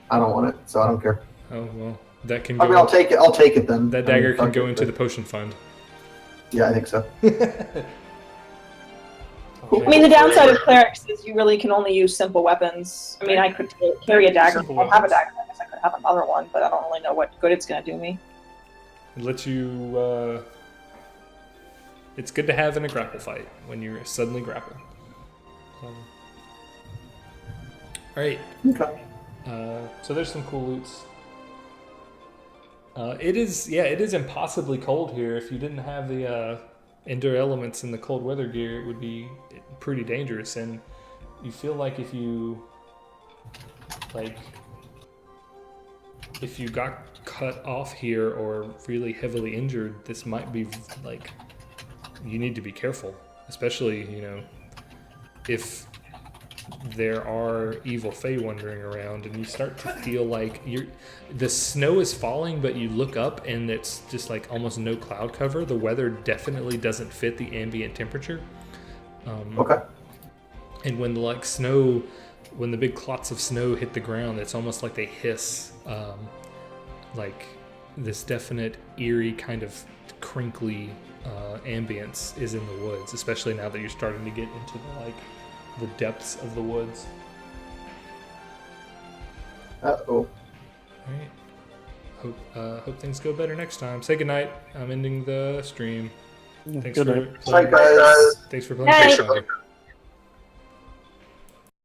I don't want it, so I don't care. Oh well, that can. Go, I mean, I'll take it. I'll take it then. That dagger can go into the potion fund. Yeah, I think so. I mean, the downside of clerics is you really can only use simple weapons. I mean, I could carry a dagger. Simple I'll have a weapons. dagger. I guess I could have another one, but I don't really know what good it's going to do me. It lets you. It's good to have in a grapple fight when you're suddenly grappled. All right. Okay. So there's some cool loots. It is impossibly cold here. If you didn't have the indoor elements and the cold weather gear, it would be pretty dangerous. And you feel like if you got cut off here or really heavily injured, this might be like you need to be careful, especially if there are evil fae wandering around and you start to feel like the snow is falling, but you look up and it's just like almost no cloud cover. The weather definitely doesn't fit the ambient temperature. Okay. And when when the big clots of snow hit the ground, it's almost like they hiss, like this definite eerie kind of crinkly ambience is in the woods, especially now that you're starting to get into the depths of the woods. Uh-oh. All right. Hope things go better next time. Say goodnight. I'm ending the stream. Thanks Good for night. playing. Bye, guys. Thanks for playing. Night. Sasha.